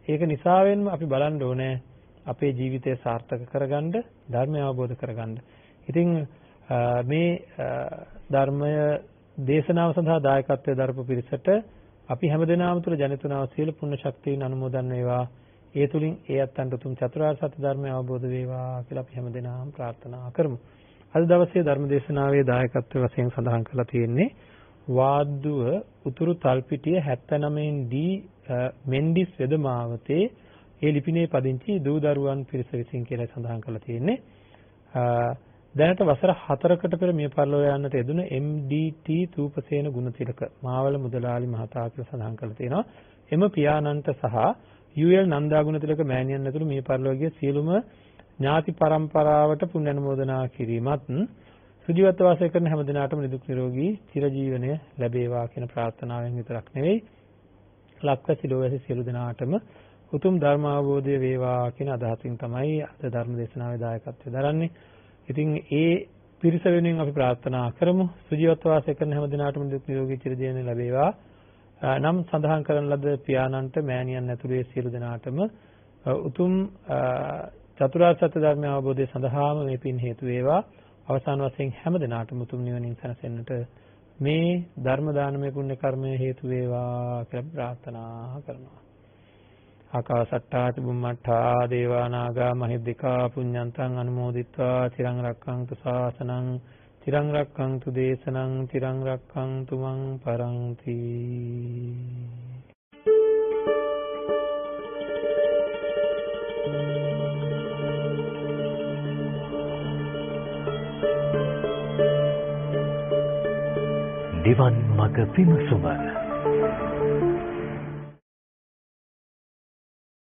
ඒක නිසාවෙන්ම අපි බලන්න ඕනේ අපේ ජීවිතය සාර්ථක කරගන්න, ධර්මය අවබෝධ කරගන්න. ඉතින් මේ ධර්මය දේශනාව සඳහා දායකත්වයේ දරපු පිරිසට අපි හැමදෙනාම තුළ ජනිතුනාව සියලු පුණ්‍ය ශක්තියින් අනුමෝදන් වේවා. ඒ තුලින් ඒ අත්තන්ට උතුම් චතුරාර්ය සත්‍ය ධර්මය අවබෝධ වේවා කියලා අපි හැමදෙනාම ප්‍රාර්ථනා කරමු. අද දවසේ ධර්ම දේශනාවේ දායකත්වයෙන් වශයෙන් සඳහන් කරලා තියෙන්නේ වාද්දුව උතුරු තල්පිටිය 79 D මෙන්ඩිස් වෙදමාවතේ ඒ ලිපිනේ පදිංචි දූ දරුවන් පිරිස විසින් කියලා සඳහන් කරලා තියෙන්නේ. දැනට වසර 4කට පෙර මිය පරලෝ යන්නට යෙදුණු MDT තූපසේන ගුණතිලක මාවල මුදලාලි මහතා කියලා සඳහන් කරලා තියෙනවා. එම පියාණන්ට සහ UL නන්දා ගුණතිලක මෑණියන් ඇතුළු මිය පරලෝ ගිය සියලුම ඥාති පරම්පරාවට පුණ්‍ය අනුමෝදනා කිරීමත් සුජීවත්ව වාසය කරන හැම දිනාටම නිදුක් නිරෝගී චිරජීවනය ලැබේවා කියන ප්‍රාර්ථනාවෙන් විතරක් නෙවෙයි ලක්වැසි ලෝවැසි සියලු දෙනාටම උතුම් ධර්ම අවබෝධය වේවා කියන අදහසින් තමයි අද ධර්ම දේශනාවේ දායකත්වය දරන්නේ. ඉතින් ඒ පිරිස වෙනුවෙන් අපි ප්‍රාර්ථනා කරමු සුජීවත්ව වාසය කරන හැම දිනාටම නිදුක් නිරෝගී චිරජීවනය ලැබේවා. නම් සඳහන් කරන ලද පියාණන්ට මෑණියන් ඇතුළේ සියලු දෙනාටම උතුම් චතුරාර්ය සත්‍ය ධර්ම අවබෝධය සඳහාම මේ පින් හේතු වේවා. අවසාන වශයෙන් හැම දිනාටම උතුම් නිවනින් සැනසෙන්නට මේ ධර්ම දානමය පුණ්‍ය කර්මය හේතු වේවා කියලා ප්‍රාර්ථනා කරනවා. ආකාසට්ටා චුම්මට්ටා දේවා නාග මහිද්దికා පුඤ්ඤන්තං අනුමෝදිත්වා චිරං රක්ඛන්තු ශාසනං චිරං රක්ඛන්තු දේශනං චිරං රක්ඛන්තු මං පරන්ති. නිවන් මඟ විමසුම